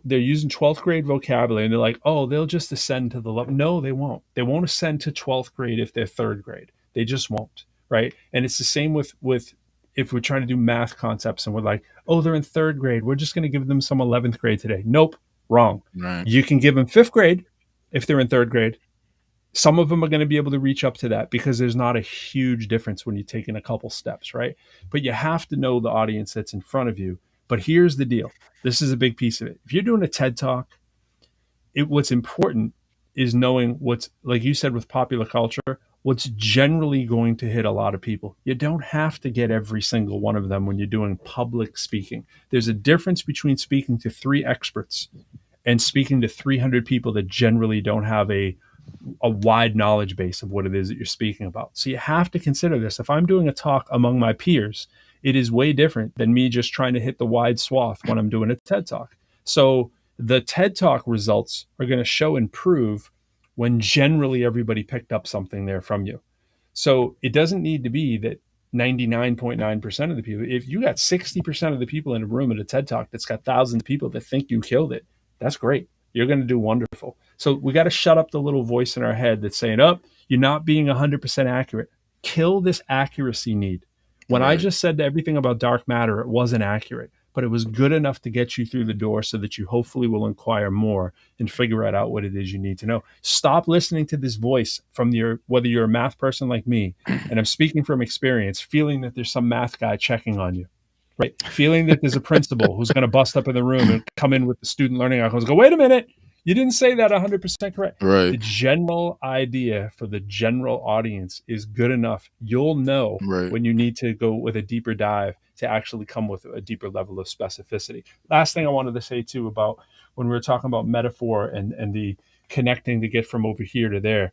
using 12th grade vocabulary, and they're like, oh, they'll just ascend to the level. No, they won't. They won't ascend to 12th grade if they're 3rd grade. They just won't, right? And it's the same with if we're trying to do math concepts and we're like, oh, they're in 3rd grade, we're just going to give them some 11th grade today. Nope, wrong. Right. You can give them 5th grade if they're in 3rd grade. Some of them are going to be able to reach up to that because there's not a huge difference when you take in a couple steps, right? But you have to know the audience that's in front of you. But here's the deal. This is a big piece of it. If you're doing a TED Talk, what's important is knowing what's, like you said, with popular culture, what's generally going to hit a lot of people. You don't have to get every single one of them when you're doing public speaking. There's a difference between speaking to 3 experts and speaking to 300 people that generally don't have a wide knowledge base of what it is that you're speaking about. So you have to consider this. If I'm doing a talk among my peers, it is way different than me just trying to hit the wide swath when I'm doing a TED Talk. So the TED Talk results are going to show and prove when generally everybody picked up something there from you. So it doesn't need to be that 99.9% of the people. If you got 60% of the people in a room at a TED Talk that's got thousands of people that think you killed it, that's great. You're going to do wonderful. So we got to shut up the little voice in our head that's saying, oh, you're not being 100% accurate. Kill this accuracy need. When I just said everything about dark matter, it wasn't accurate, but it was good enough to get you through the door so that you hopefully will inquire more and figure out what it is you need to know. Stop listening to this voice from whether you're a math person like me, and I'm speaking from experience, feeling that there's some math guy checking on you, right? Feeling that there's a principal who's going to bust up in the room and come in with the student learning outcomes, go, wait a minute, you didn't say that 100% correct. Right. The general idea for the general audience is good enough. You'll know when you need to go with a deeper dive to actually come with a deeper level of specificity. Last thing I wanted to say too about when we were talking about metaphor and the connecting to get from over here to there,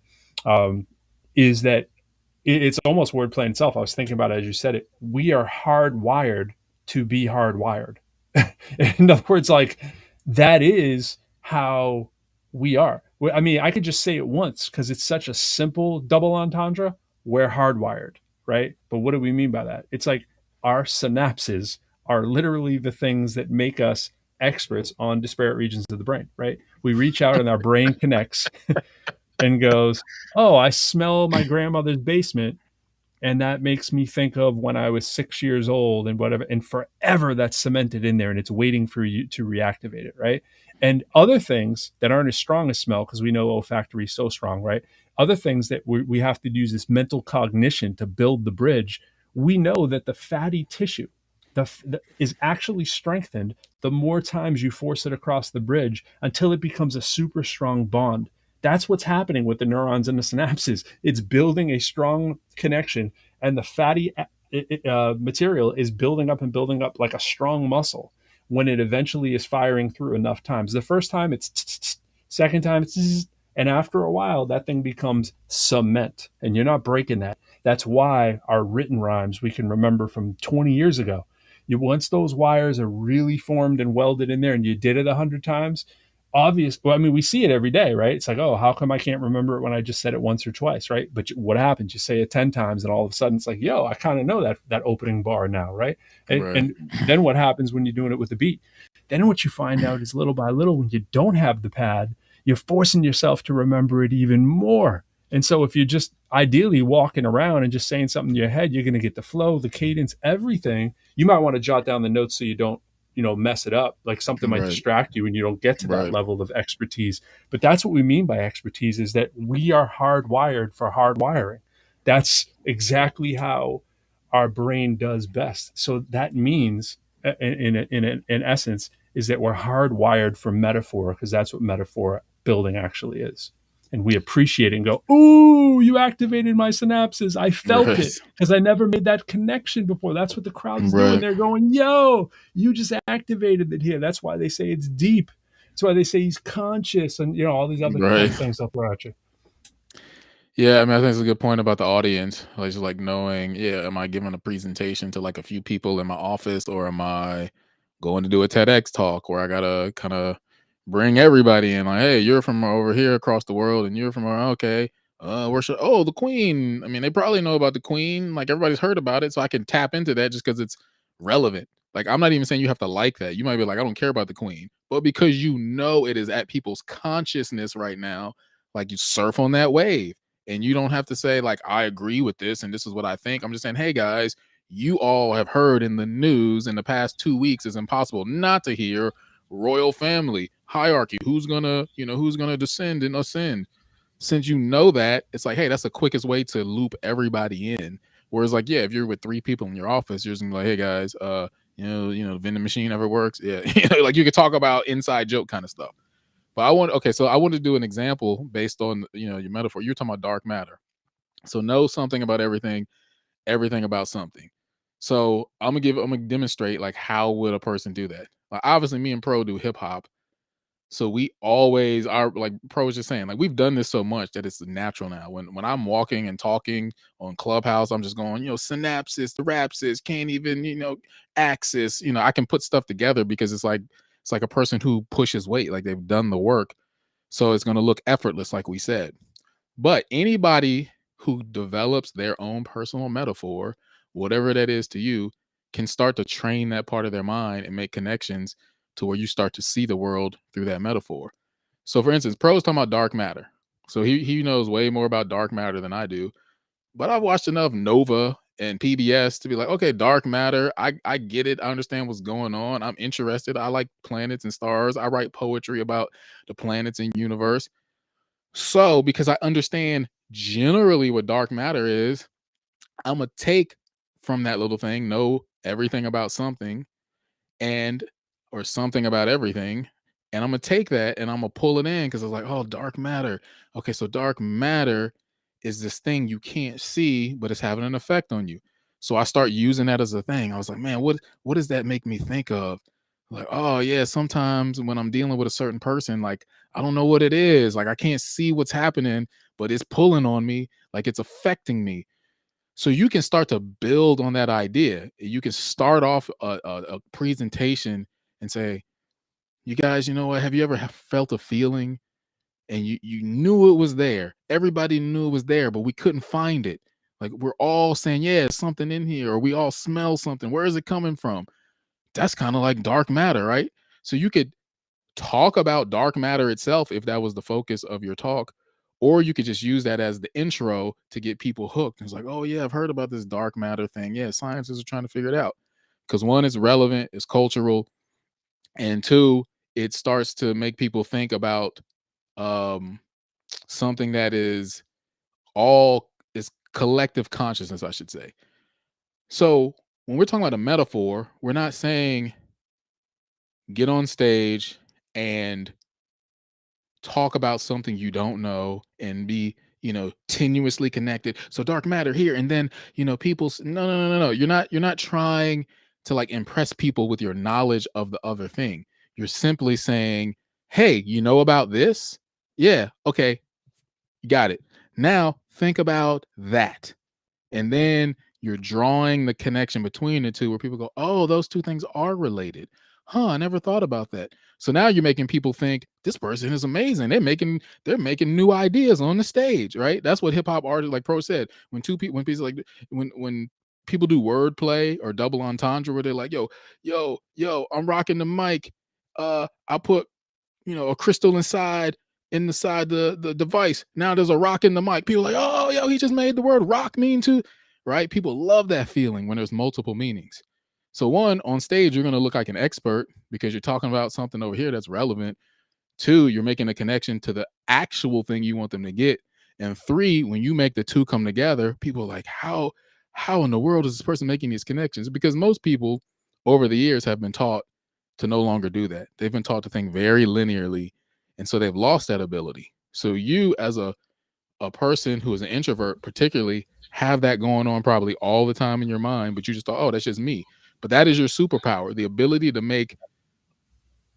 is that it's almost wordplay itself. I was thinking about it as you said it. We are hardwired to be hardwired. In other words, like, that is how we are. I mean, I could just say it once because it's such a simple double entendre. We're hardwired, right? But what do we mean by that? It's like our synapses are literally the things that make us experts on disparate regions of the brain, right? We reach out and our brain connects and goes, oh, I smell my grandmother's basement. And that makes me think of when I was 6 years old and whatever. And forever that's cemented in there and it's waiting for you to reactivate it, right? And other things that aren't as strong as smell, because we know olfactory is so strong, right? Other things that we have to use this mental cognition to build the bridge. We know that the fatty tissue is actually strengthened the more times you force it across the bridge until it becomes a super strong bond. That's what's happening with the neurons and the synapses. It's building a strong connection, and the fatty material is building up like a strong muscle when it eventually is firing through enough times. The first time it's second time it's and after a while that thing becomes cement, and you're not breaking that. That's why our written rhymes we can remember from 20 years ago. Once those wires are really formed and welded in there, and you did it 100 times, well, I mean, we see it every day, right? It's like, oh, how come I can't remember it when I just said it once or twice, right? But what happens? You say it 10 times and all of a sudden it's like, yo, I kind of know that opening bar now, right? And then what happens when you're doing it with the beat? Then what you find out is little by little, when you don't have the pad, you're forcing yourself to remember it even more. And so if you're just ideally walking around and just saying something in your head, you're going to get the flow, the cadence, everything. You might want to jot down the notes so you don't mess it up. Like something might distract you and you don't get to that level of expertise. But that's what we mean by expertise, is that we are hardwired for hardwiring. That's exactly how our brain does best. So that means in essence is that we're hardwired for metaphor, because that's what metaphor building actually is. And we appreciate it and go, ooh, you activated my synapses. I felt it because I never made that connection before. That's what the crowd's doing. They're going, yo, you just activated it here. That's why they say it's deep. That's why they say he's conscious, and all these other kind of things they'll throw at you. Yeah, I mean, I think it's a good point about the audience. Like, just like knowing, am I giving a presentation to like a few people in my office, or am I going to do a TEDx talk where I gotta kind of bring everybody in? Like, hey, you're from over here across the world, and you're from okay. The Queen. I mean, they probably know about the Queen. Like, everybody's heard about it, so I can tap into that just because it's relevant. Like, I'm not even saying you have to like that. You might be like, I don't care about the Queen, but because it is at people's consciousness right now, like you surf on that wave. And you don't have to say, like, I agree with this and this is what I think. I'm just saying, hey, guys, you all have heard in the news in the past 2 weeks, it's impossible not to hear royal family, hierarchy, who's gonna descend and ascend. Since you know that, it's like, hey, that's the quickest way to loop everybody in. Whereas, like, if you're with 3 people in your office, you're just gonna be like, hey, guys, the vending machine ever works? Yeah. Like, you could talk about inside joke kind of stuff. But I want to do an example based on your metaphor. You're talking about dark matter. So know something about everything about something. So I'm gonna demonstrate like how would a person do that. Like, obviously, me and Pro do hip hop, so we always are, like Pro was just saying, like, we've done this so much that it's natural now. When I'm walking and talking on Clubhouse, I'm just going, synapses, the rapsis, can't even axis. I can put stuff together because it's like a person who pushes weight, like they've done the work. So it's going to look effortless, like we said. But anybody who develops their own personal metaphor, whatever that is to you, can start to train that part of their mind and make connections to where you start to see the world through that metaphor. So, for instance, Pro's talking about dark matter. So he knows way more about dark matter than I do. But I've watched enough Nova and PBS to be like, okay, dark matter. I get it. I understand what's going on. I'm interested. I like planets and stars. I write poetry about the planets and universe. So because I understand generally what dark matter is, I'm going to take from that little thing, know everything about something or something about everything. And I'm going to take that and I'm going to pull it in because I was like, oh, dark matter. Okay, so dark matter is this thing you can't see, but it's having an effect on you. So I start using that as a thing. I was like, man, what does that make me think of? Like, oh yeah, sometimes when I'm dealing with a certain person, like, I don't know what it is. Like, I can't see what's happening, but it's pulling on me, like it's affecting me. So you can start to build on that idea. You can start off a presentation and say, you guys, you know what? Have you ever felt a feeling and you knew it was there? Everybody knew it was there, but we couldn't find it. Like, we're all saying, yeah, it's something in here, or we all smell something. Where is it coming from? That's kind of like dark matter, right? So you could talk about dark matter itself if that was the focus of your talk, or you could just use that as the intro to get people hooked. It's like, oh yeah, I've heard about this dark matter thing. Yeah, scientists are trying to figure it out. Because one, it's relevant, it's cultural, and two, it starts to make people think about um, something that is collective consciousness, I should say. So when we're talking about a metaphor, we're not saying get on stage and talk about something you don't know and be, tenuously connected. So dark matter here, and then, people no, no, no, no, no. You're not trying to like impress people with your knowledge of the other thing. You're simply saying, hey, you know about this? Yeah, okay, got it. Now think about that. And then you're drawing the connection between the two where people go, oh, those two things are related. Huh, I never thought about that. So now you're making people think this person is amazing. They're making new ideas on the stage, right? That's what hip hop artists, like Pro said. When people do wordplay or double entendre where they're like, yo, I'm rocking the mic. I put a crystal inside the device. Now there's a rock in the mic. People are like, oh, yo, he just made the word rock mean too, right? People love that feeling when there's multiple meanings. So one, on stage, you're going to look like an expert because you're talking about something over here that's relevant. Two, you're making a connection to the actual thing you want them to get. And three, when you make the two come together, people are like, how in the world is this person making these connections? Because most people over the years have been taught to no longer do that. They've been taught to think very linearly. And so they've lost that ability. So you as a person who is an introvert, particularly, have that going on probably all the time in your mind, but you just thought, oh, that's just me. But that is your superpower, the ability to make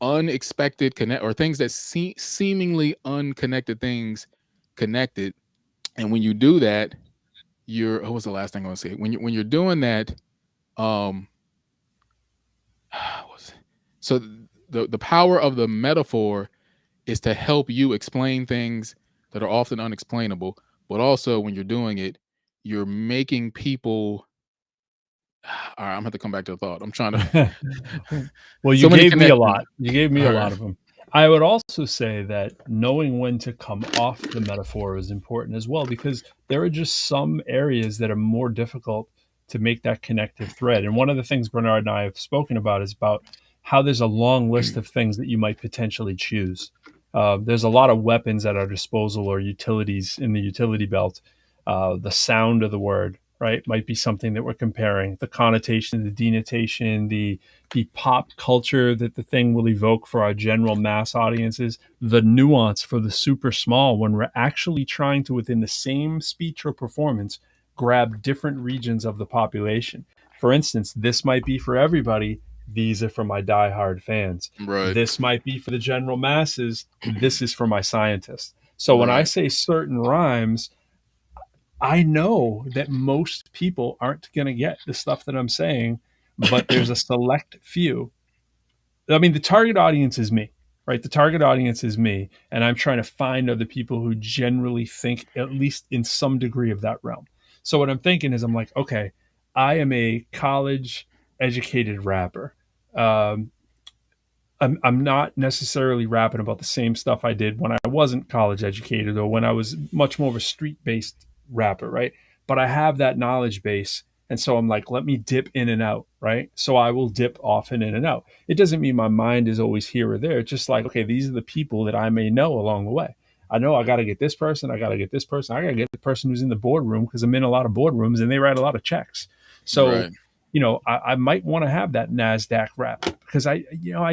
unexpected connect or things that seemingly unconnected things connected. And when you do that, what was the last thing I want to say? When you're doing that, so the power of the metaphor is to help you explain things that are often unexplainable, but also when you're doing it, you're making people. All right, I'm gonna have to come back to the thought. I'm trying to. Well, So you many gave me a connections. lot. You gave me All a right. lot of them. I would also say that knowing when to come off the metaphor is important as well, because there are just some areas that are more difficult to make that connective thread. And one of the things Bernard and I have spoken about is about how there's a long list of things that you might potentially choose. There's a lot of weapons at our disposal or utilities in the utility belt. The sound of the word, right, might be something that we're comparing. The connotation, the denotation, the pop culture that the thing will evoke for our general mass audiences, the nuance for the super small when we're actually trying to, within the same speech or performance, grab different regions of the population. For instance, this might be for everybody. These are for my diehard fans. Right. This might be for the general masses. This is for my scientists. So when I Right. say certain rhymes, I know that most people aren't going to get the stuff that I'm saying, but there's a select few. I mean, the target audience is me, right? The target audience is me, and I'm trying to find other people who generally think at least in some degree of that realm. So what I'm thinking is, I'm like, okay, I am a college educated rapper. Um, I'm not necessarily rapping about the same stuff I did when I wasn't college educated or when I was much more of a street based rapper, right? But I have that knowledge base. And so I'm like, let me dip in and out, right? So I will dip off and in and out. It doesn't mean my mind is always here or there. It's just like, okay, these are the people that I may know along the way. I know I got to get this person. I got to get this person. I got to get the person who's in the boardroom because I'm in a lot of boardrooms and they write a lot of checks. So Right. I might want to have that NASDAQ rep because I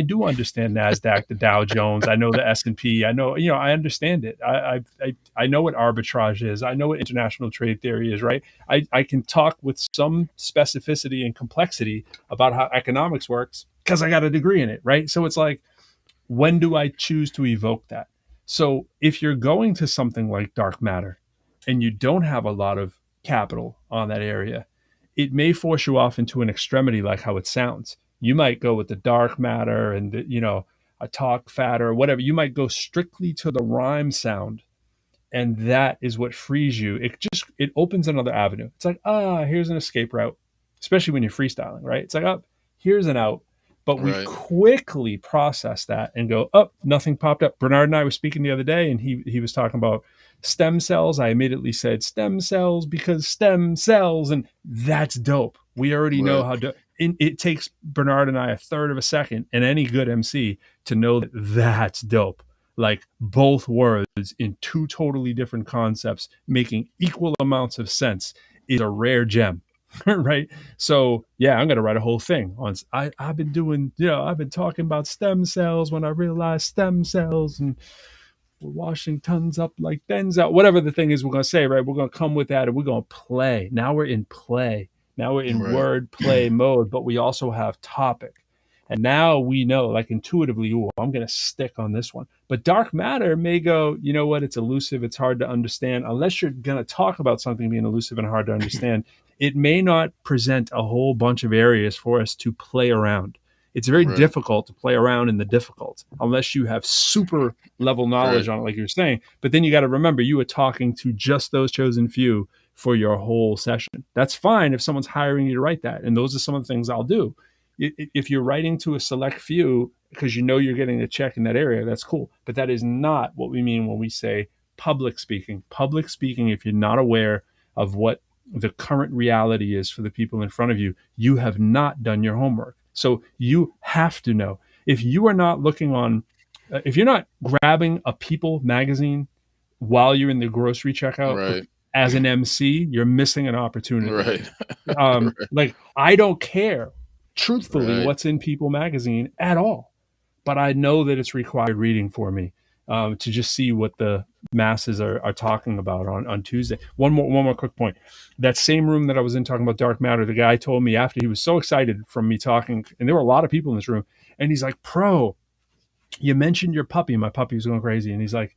do understand NASDAQ, the Dow Jones. I know the S&P. I know, I understand it. I know what arbitrage is. I know what international trade theory is, right? I can talk with some specificity and complexity about how economics works because I got a degree in it, right? So it's like, when do I choose to evoke that? So if you're going to something like dark matter and you don't have a lot of capital on that area, it may force you off into an extremity like how it sounds. You might go with the dark matter and a talk fatter or whatever. You might go strictly to the rhyme sound, and that is what frees you. It opens another avenue. It's like, here's an escape route, especially when you're freestyling, right? It's like, here's an out. But we Right. quickly process that and go, oh, nothing popped up. Bernard and I were speaking the other day, and he was talking about stem cells. I immediately said stem cells because stem cells, and that's dope. We already know Right. how to. It takes Bernard and I a third of a second, and any good MC to know that that's dope. Like both words in two totally different concepts making equal amounts of sense is a rare gem. Right. So yeah, I'm gonna write a whole thing on. I've been doing, I've been talking about stem cells when I realized stem cells, and we're washing tons up like Denzel. Whatever the thing is, we're gonna say, right? We're gonna come with that, and we're gonna play. Now we're in play. Now we're in Right. word play mode, but we also have topic. And now we know, like intuitively, oh, I'm going to stick on this one. But dark matter may go, you know what? It's elusive. It's hard to understand. Unless you're going to talk about something being elusive and hard to understand, it may not present a whole bunch of areas for us to play around. It's very Right. difficult to play around in the difficult unless you have super level knowledge on it, like you're saying. But then you got to remember, you were talking to just those chosen few for your whole session. That's fine if someone's hiring you to write that. And those are some of the things I'll do. If you're writing to a select few because you know you're getting a check in that area, that's cool. But that is not what we mean when we say public speaking. Public speaking, if you're not aware of what the current reality is for the people in front of you, you have not done your homework. So you have to know. If you are not looking on, if you're not grabbing a People magazine while you're in the grocery checkout Right. as an MC, you're missing an opportunity. Right. Like, I don't care truthfully Right. what's in People magazine at all, but I know that it's required reading for me to just see what the masses are talking about on Tuesday. One more quick point. That same room that I was in talking about dark matter, the guy told me after, he was so excited from me talking, and there were a lot of people in this room, and he's like, Pro, you mentioned your puppy. My puppy was going crazy, and he's like,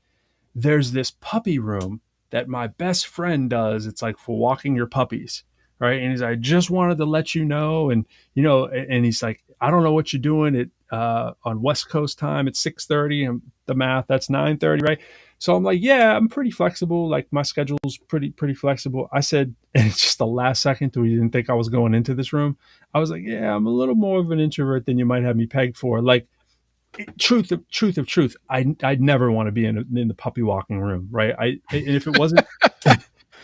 there's this puppy room that my best friend does. It's like for walking your puppies, right? And he's like, I just wanted to let you know. And, and he's like, I don't know what you're doing at on West Coast time at 6:30 and the math, that's 9:30, right? So I'm like, yeah, I'm pretty flexible. Like my schedule's pretty flexible. I said, and it's just the last second till he didn't think I was going into this room. I was like, yeah, I'm a little more of an introvert than you might have me pegged for. Like, truth of truth, I'd never want to be in the puppy walking room, right? And if it wasn't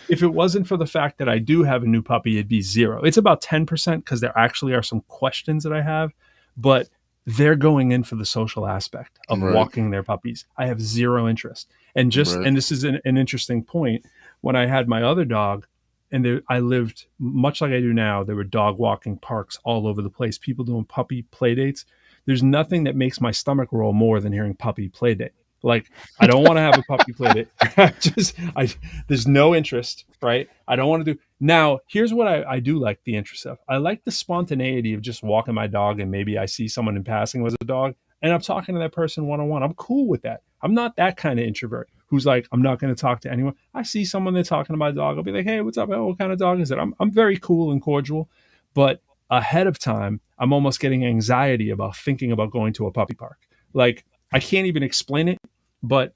if it wasn't for the fact that I do have a new puppy, it'd be 0. It's about 10% because there actually are some questions that I have, but they're going in for the social aspect of walking their puppies. I have 0 interest. And and this is an interesting point. When I had my other dog, and I lived much like I do now, there were dog walking parks all over the place, people doing puppy play dates. There's nothing that makes my stomach roll more than hearing puppy play date. Like, I don't want to have a puppy play date. There's no interest, right? I don't want to do. Now, here's what I do like the interest of. I like the spontaneity of just walking my dog, and maybe I see someone in passing with a dog, and I'm talking to that person one-on-one. I'm cool with that. I'm not that kind of introvert who's like, I'm not going to talk to anyone. I see someone that's talking to my dog, I'll be like, hey, what's up? What kind of dog is it? I'm very cool and cordial, but ahead of time, I'm almost getting anxiety about thinking about going to a puppy park. Like, I can't even explain it, but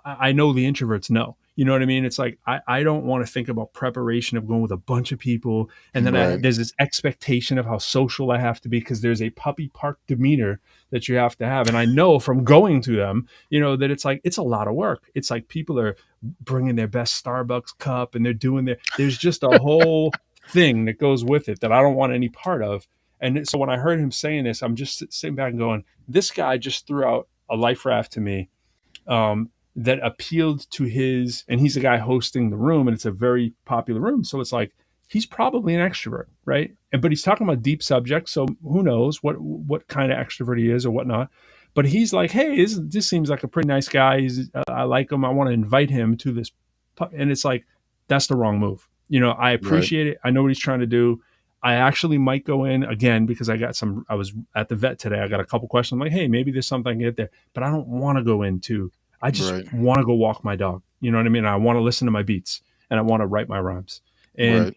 I know the introverts know. You know what I mean? It's like, I don't want to think about preparation of going with a bunch of people. And then there's this expectation of how social I have to be because there's a puppy park demeanor that you have to have. And I know from going to them, that it's like, it's a lot of work. It's like people are bringing their best Starbucks cup and they're doing there's just a whole thing that goes with it that I don't want any part of. And so when I heard him saying this, I'm just sitting back and going, this guy just threw out a life raft to me that appealed to his, and he's the guy hosting the room, and it's a very popular room. So it's like, he's probably an extrovert, right? But he's talking about deep subjects. So who knows what kind of extrovert he is or whatnot. But he's like, hey, this seems like a pretty nice guy. I like him. I want to invite him to this. And it's like, that's the wrong move. I appreciate it. I know what he's trying to do. I actually might go in again because I was at the vet today. I got a couple questions. I'm like, hey, maybe there's something I can get there, but I don't want to go into. I just want to go walk my dog. You know what I mean? I want to listen to my beats and I want to write my rhymes. And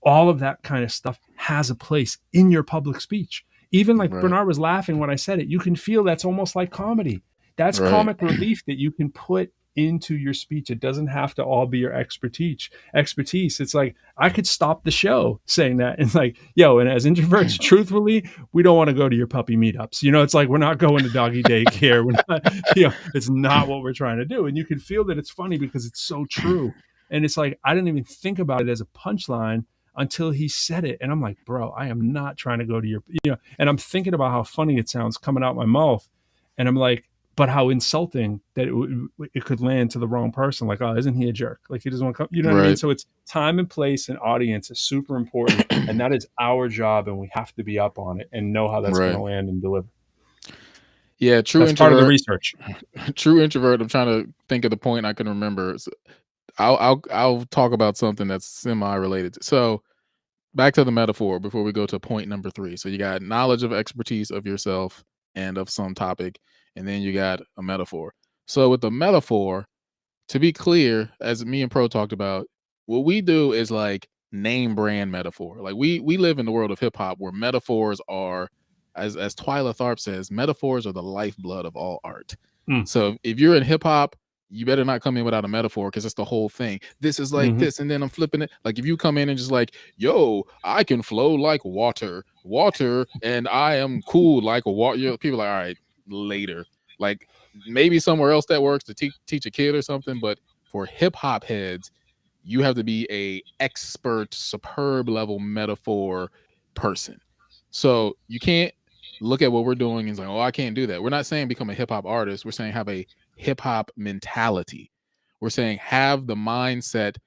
all of that kind of stuff has a place in your public speech. Even like Bernard was laughing when I said it. You can feel that's almost like comedy. That's comic relief that you can put into your speech. It doesn't have to all be your expertise. It's like, I could stop the show saying that and like, yo, and as introverts, truthfully, we don't want to go to your puppy meetups. It's like, we're not going to doggy daycare. We're not, it's not what we're trying to do. And you can feel that it's funny because it's so true. And it's like, I didn't even think about it as a punchline until he said it. And I'm like, bro, I am not trying to go to your, and I'm thinking about how funny it sounds coming out my mouth. And I'm like, but how insulting that it could land to the wrong person. Like, oh, isn't he a jerk? Like, he doesn't want to come, you know what I mean? So it's time and place and audience is super important. And that is our job. And we have to be up on it and know how that's going to land and deliver. Yeah, true that's introvert. Part of the research. True introvert. I'm trying to think of the point I can remember. So I'll talk about something that's semi-related. So back to the metaphor before we go to point number 3. So you got knowledge of expertise of yourself and of some topic, and then you got a metaphor. So with the metaphor, to be clear, as me and Pro talked about, what we do is like name brand metaphor. Like we live in the world of hip hop where metaphors are, as Twyla Tharp says, metaphors are the lifeblood of all art. So if you're in hip hop, you better not come in without a metaphor because it's the whole thing. This is like this, and then I'm flipping it. Like if you come in and just like, yo, I can flow like water, and I am cool like a water. People are like, all right, later. Like maybe somewhere else that works to teach a kid or something, but for hip hop heads, you have to be a expert, superb level metaphor person. So you can't look at what we're doing and say, oh, I can't do that. We're not saying become a hip hop artist. We're saying have a hip hop mentality. We're saying have the mindset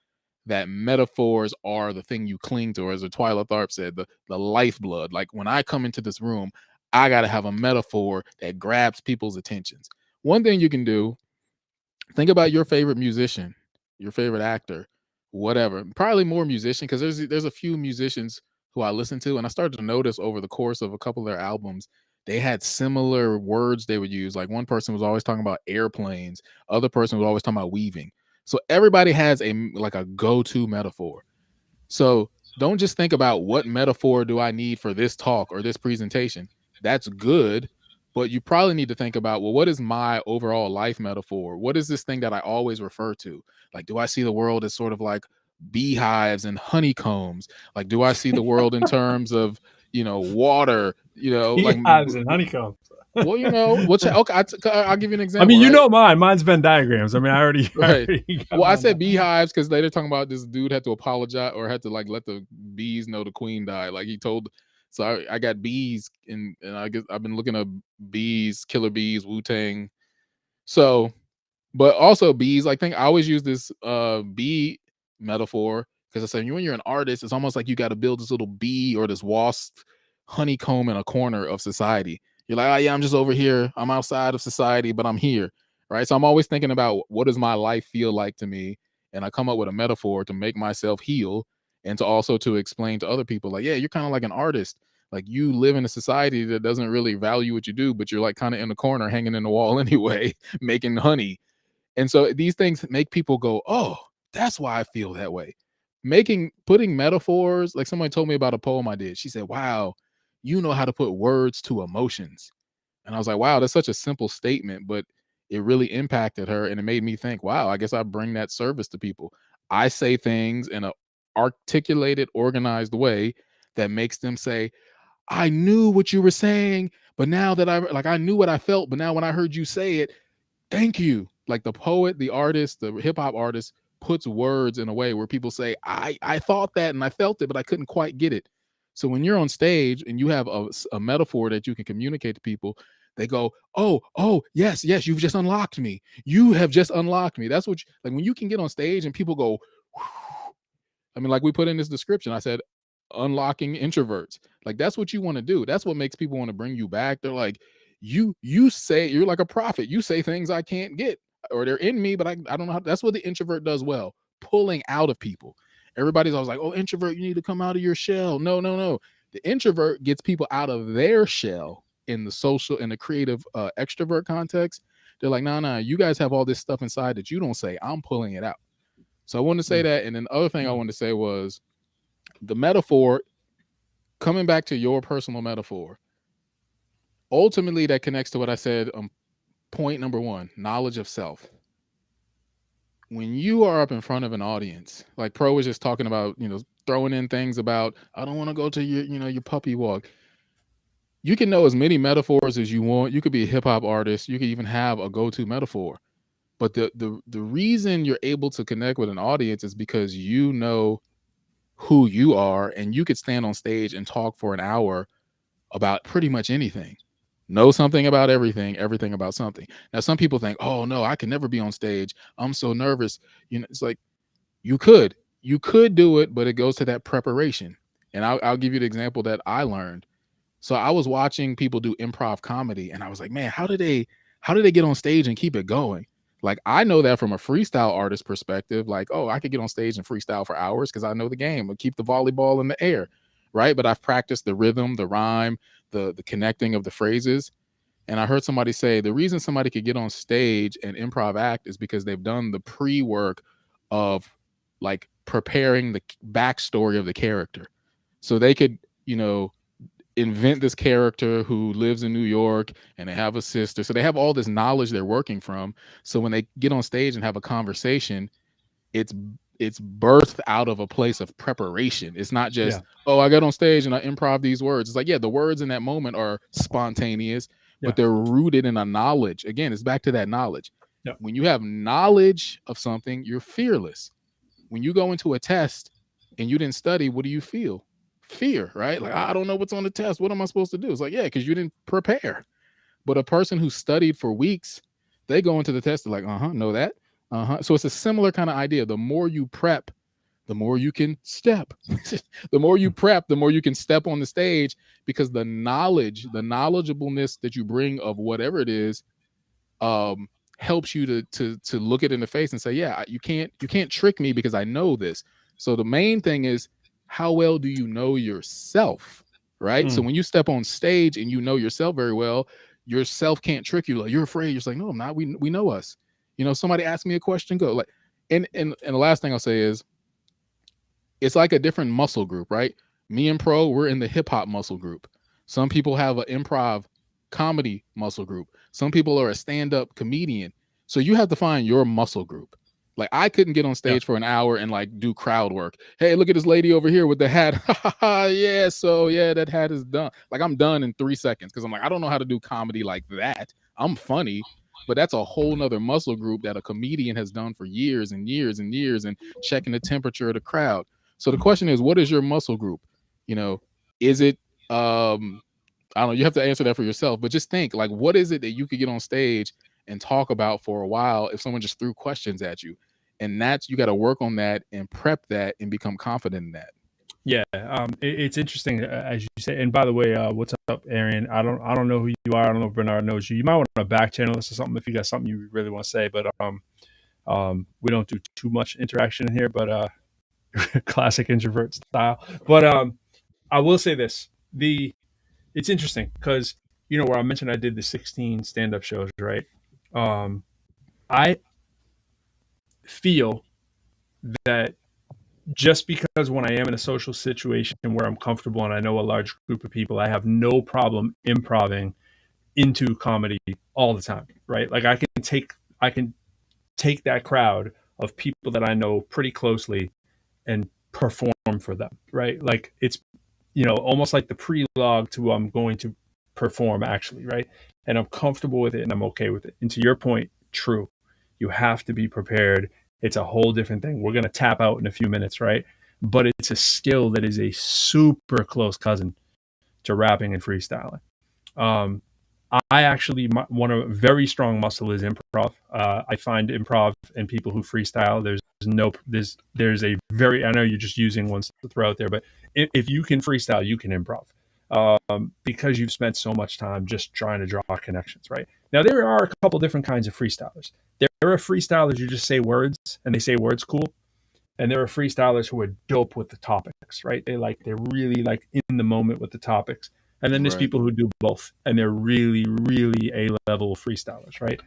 that metaphors are the thing you cling to, or as Twyla Tharp said, the lifeblood. Like when I come into this room, I got to have a metaphor that grabs people's attentions. One thing you can do, think about your favorite musician, your favorite actor, whatever. Probably more musician, because there's a few musicians who I listen to, and I started to notice over the course of a couple of their albums, they had similar words they would use. Like one person was always talking about airplanes, other person was always talking about weaving. So everybody has a go-to metaphor. So don't just think about what metaphor do I need for this talk or this presentation. That's good, but you probably need to think about, well, what is my overall life metaphor? What is this thing that I always refer to? Like, do I see the world as sort of like beehives and honeycombs? Like, do I see the world in terms of, water, like beehives and honeycombs? Well, okay, I'll give you an example. I mean, mine. Mine's Venn diagrams. I mean, I already. Well, I said beehives because they're talking about this dude had to apologize or had to like let the bees know the queen died. Like he told. So I got bees and I guess I've been looking at bees, killer bees, Wu-Tang. So, but also bees. Like I always use this bee metaphor because I said when you're an artist, it's almost like you got to build this little bee or this wasp honeycomb in a corner of society. You're like, oh yeah, I'm just over here. I'm outside of society, but I'm here, right? So I'm always thinking about what does my life feel like to me, and I come up with a metaphor to make myself heal, and to also to explain to other people, like, yeah, you're kind of like an artist. Like you live in a society that doesn't really value what you do, but you're like kind of in the corner, hanging in the wall anyway, making honey. And so these things make people go, oh, that's why I feel that way. Putting metaphors, like somebody told me about a poem I did. She said, wow, you know how to put words to emotions. And I was like, wow, that's such a simple statement, but it really impacted her. And it made me think, wow, I guess I bring that service to people. I say things in an articulated, organized way that makes them say, I knew what you were saying, but now that I knew what I felt, but now when I heard you say it, thank you. Like the poet, the artist, the hip hop artist puts words in a way where people say, I thought that and I felt it, but I couldn't quite get it. So when you're on stage and you have a metaphor that you can communicate to people, they go, oh, yes, you've just unlocked me. You have just unlocked me. That's what, like when you can get on stage and people go, whew. I mean, like we put in this description, I said, unlocking introverts. Like that's what you want to do. That's what makes people want to bring you back. They're like, you say you're like a prophet. You say things I can't get, or they're in me, but I don't know how. That's what the introvert does well, pulling out of people. Everybody's always like, oh, introvert, you need to come out of your shell. No. The introvert gets people out of their shell in the social, in the creative extrovert context. They're like, nah, you guys have all this stuff inside that you don't say. I'm pulling it out. So I wanted to say that. And then the other thing I wanted to say was the metaphor, coming back to your personal metaphor, ultimately that connects to what I said, point number 1, knowledge of self. when you are up in front of an audience, like Pro was just talking about, throwing in things about, I don't want to go to your puppy walk. You can know as many metaphors as you want. You could be a hip hop artist. You could even have a go-to metaphor. But the reason you're able to connect with an audience is because you know who you are, and you could stand on stage and talk for an hour about pretty much anything. Know something about everything about something. Now, some people think, oh no, I can never be on stage. I'm so nervous. It's like you could do it, but it goes to that preparation. And I'll give you the example that I learned. So I was watching people do improv comedy, and I was like, man, how did they get on stage and keep it going? Like, I know that from a freestyle artist perspective, like, oh, I could get on stage and freestyle for hours because I know the game. I'll keep the volleyball in the air, right? But I've practiced the rhythm, the rhyme, the connecting of the phrases. And I heard somebody say the reason somebody could get on stage and improv act is because they've done the pre-work of like preparing the backstory of the character. So they could, invent this character who lives in New York and they have a sister. So they have all this knowledge they're working from. So when they get on stage and have a conversation, it's birthed out of a place of preparation. It's not just, oh, I got on stage and I improv these words. It's like, yeah, the words in that moment are spontaneous, but they're rooted in a knowledge. Again, it's back to that knowledge. When you have knowledge of something, you're fearless. When you go into a test and you didn't study, what do you feel? Fear, right? Like, I don't know what's on the test. What am I supposed to do? It's like, yeah, because you didn't prepare. But a person who studied for weeks, they go into the test, they're like, know that. So it's a similar kind of idea. The more you prep, the more you can step. The more you prep, the more you can step on the stage, because the knowledge, the knowledgeableness that you bring of whatever it is, helps you to look it in the face and say, yeah, you can't trick me because I know this. So the main thing is, how well do you know yourself, right? So when you step on stage and you know yourself very well, yourself can't trick you. Like, you're afraid. You're just like, no, I'm not. We know us. Somebody asked me a question, go like, and the last thing I'll say is, it's like a different muscle group, right? Me and Pro, we're in the hip hop muscle group. Some people have an improv comedy muscle group. Some people are a stand-up comedian. So you have to find your muscle group. Like, I couldn't get on stage for an hour and like do crowd work. Hey, look at this lady over here with the hat. Yeah, so yeah, that hat is done. Like, I'm done in 3 seconds because I'm like, I don't know how to do comedy like that. I'm funny, but that's a whole nother muscle group that a comedian has done for years and years and years, and checking the temperature of the crowd. So the question is, what is your muscle group? Is it I don't know, you have to answer that for yourself, but just think, like, what is it that you could get on stage and talk about for a while if someone just threw questions at you? And that's, you got to work on that and prep that and become confident in that. Yeah, it's interesting, as you say. And by the way, what's up, Aaron? I don't know who you are. I don't know if Bernard knows you. You might want to back channel us or something if you got something you really want to say. But we don't do too much interaction in here, but classic introvert style. But I will say this: it's interesting because, where I mentioned I did the 16 stand-up shows, right? I feel that just because when I am in a social situation where I'm comfortable and I know a large group of people, I have no problem improving into comedy all the time, right? Like, I can take that crowd of people that I know pretty closely and perform for them, right? Like, it's, almost like the prelogue to I'm going to perform, actually, right? And I'm comfortable with it and I'm okay with it. And to your point, true. You have to be prepared. It's a whole different thing. We're going to tap out in a few minutes, right? But it's a skill that is a super close cousin to rapping and freestyling. I actually, one of very strong muscle is improv. I find improv and people who freestyle, there's a very, I know you're just using ones to throw out there, but if you can freestyle, you can improv, because you've spent so much time just trying to draw connections, right? Now, there are a couple different kinds of freestylers. There are freestylers who just say words and they say words cool. And there are freestylers who are dope with the topics, right? They're really like in the moment with the topics. And then there's people who do both, and they're really, really A-level freestylers, right?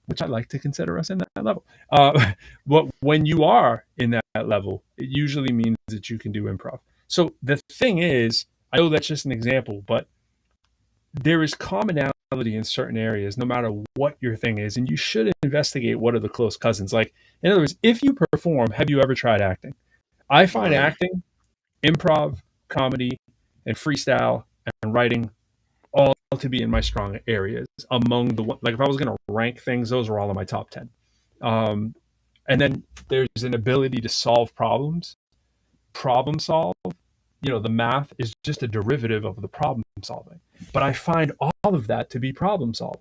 Which I like to consider us in that level. But when you are in that level, it usually means that you can do improv. So the thing is, I know that's just an example, but there is commonality ability in certain areas, no matter what your thing is. And you should investigate what are the close cousins. Like, in other words, if you perform, have you ever tried acting? I find Right. acting, improv, comedy, and freestyle and writing all to be in my strong areas. Among the, like, if I was going to rank things, those are all in my top 10. And then there's an ability to solve problems, problem solve. The math is just a derivative of the problem solving. But I find all of that to be problem solving.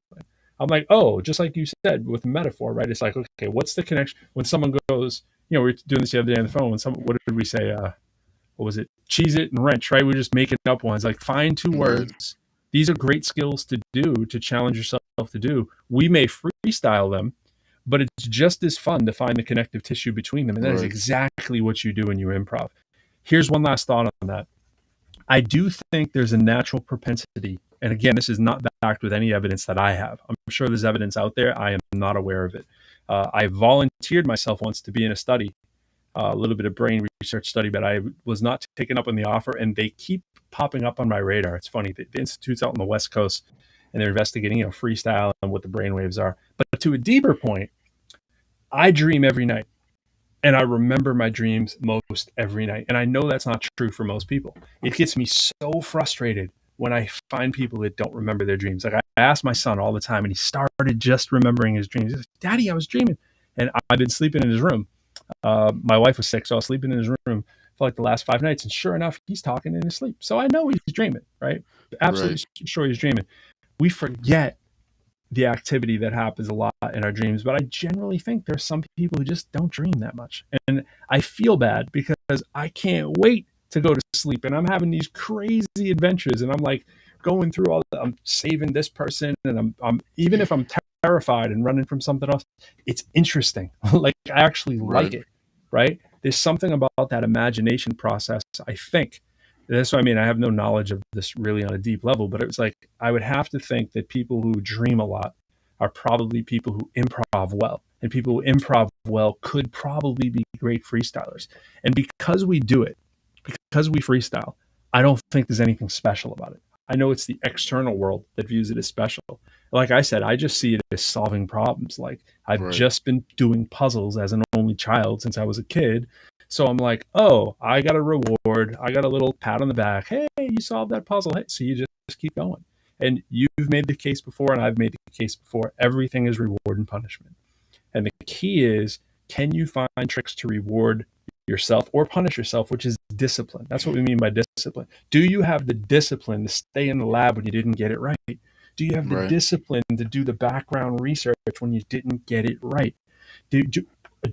I'm like, oh, just like you said with metaphor, right? It's like, okay, what's the connection? When someone goes, we were doing this the other day on the phone. What did we say? What was it? Cheese it and wrench, right? We're just making up ones. Like, find two words. These are great skills to do, to challenge yourself to do. We may freestyle them, but it's just as fun to find the connective tissue between them. And that is exactly what you do in your improv. Here's one last thought on that. I do think there's a natural propensity, and again, this is not backed with any evidence that I have. I'm sure there's evidence out there. I am not aware of it. I volunteered myself once to be in a study, a little bit of brain research study, but I was not taken up on the offer, and they keep popping up on my radar. It's funny. The institute's out on the West Coast, and they're investigating, freestyle and what the brainwaves are. But to a deeper point, I dream every night. And I remember my dreams most every night. And I know that's not true for most people. It gets me so frustrated when I find people that don't remember their dreams. Like, I ask my son all the time, and he started just remembering his dreams. He's like, Daddy, I was dreaming. And I've been sleeping in his room. My wife was sick, so I was sleeping in his room for like the last 5 nights. And sure enough, he's talking in his sleep. So I know he's dreaming, right? Absolutely sure he's dreaming. We forget the activity that happens a lot in our dreams, but I generally think there's some people who just don't dream that much. And I feel bad because I can't wait to go to sleep, and I'm having these crazy adventures, and I'm like going through I'm saving this person, and I'm even if I'm terrified and running from something else, it's interesting. Like, I actually like it, right? There's something about that imagination process, I think. That's what I mean. I have no knowledge of this really on a deep level, but it was like, I would have to think that people who dream a lot are probably people who improv well, and people who improv well could probably be great freestylers. And because we do it, because we freestyle, I don't think there's anything special about it. I know it's the external world that views it as special. Like I said, I just see it as solving problems. Like, I've just been doing puzzles as an only child since I was a kid. So I'm like, oh, I got a reward. I got a little pat on the back. Hey, you solved that puzzle. Hey, so you just keep going. And you've made the case before, and I've made the case before. Everything is reward and punishment. And the key is, can you find tricks to reward yourself or punish yourself, which is discipline. That's what we mean by discipline. Do you have the discipline to stay in the lab when you didn't get it right? Do you have the discipline to do the background research when you didn't get it right? Do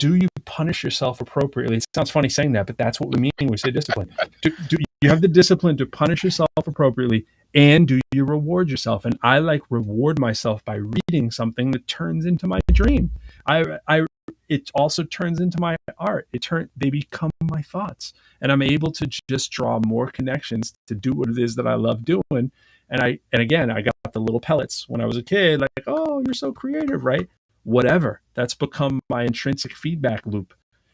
you punish yourself appropriately? It sounds funny saying that, but that's what we mean when we say discipline. Do you have the discipline to punish yourself appropriately, and do you reward yourself? And I reward myself by reading something that turns into my dream. It also turns into my art. They become my thoughts, and I'm able to just draw more connections to do what it is that I love doing. And again, I got the little pellets when I was a kid, like, oh, you're so creative, right? Whatever. That's become my intrinsic feedback loop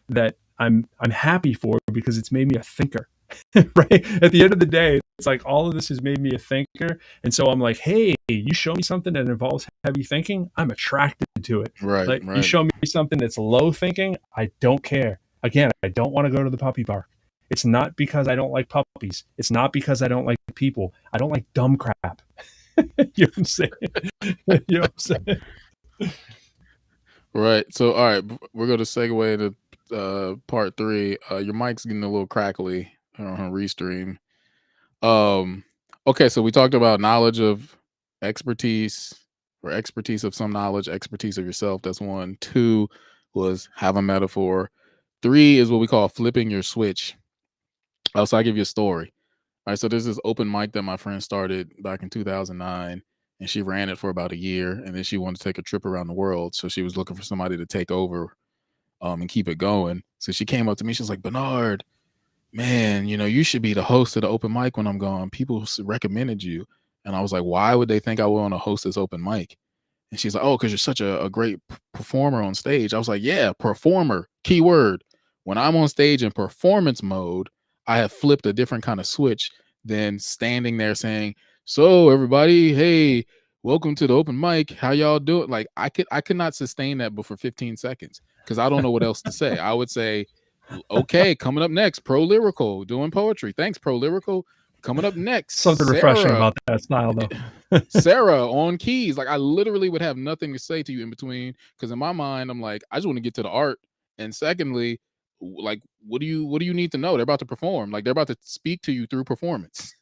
that I'm happy for, because it's made me a thinker. Right? At the end of the day, it's like all of this has made me a thinker. And so I'm like, hey, you show me something that involves heavy thinking, I'm attracted to it. Like, you show me something that's low thinking, I don't care. Again, I don't want to go to the puppy park. It's not because I don't like puppies. It's not because I don't like people. I don't like dumb crap. You know what I'm saying? You know what I'm saying? Right. So, all right, we're going to segue to part 3. Your mic's getting a little crackly on Restream. Okay, so we talked about knowledge of expertise, or expertise of some knowledge, expertise of yourself. That's 1. 2 was have a metaphor. 3 is what we call flipping your switch. So I'll give you a story. All right, so there's this open mic that my friend started back in 2009, and she ran it for about a year, and then she wanted to take a trip around the world. So she was looking for somebody to take over and keep it going. So she came up to me. She was like, Bernard, man, you should be the host of the open mic when I'm gone. People recommended you. And I was like, why would they think I want to host this open mic? And she's like, oh, because you're such a great performer on stage. I was like, yeah, performer, keyword. When I'm on stage in performance mode, I have flipped a different kind of switch than standing there saying, so everybody, hey, welcome to the open mic. How y'all doing? Like I could not sustain that but for 15 seconds because I don't know what else to say. I would say, okay, coming up next, Pro Lyrical doing poetry. Thanks, Pro Lyrical. Coming up next, Something refreshing Sarah. about that style, though. Sarah on keys. Like I literally would have nothing to say to you in between because in my mind I'm like, I just want to get to the art. And secondly, like what do you need to know? They're about to perform. Like they're about to speak to you through performance.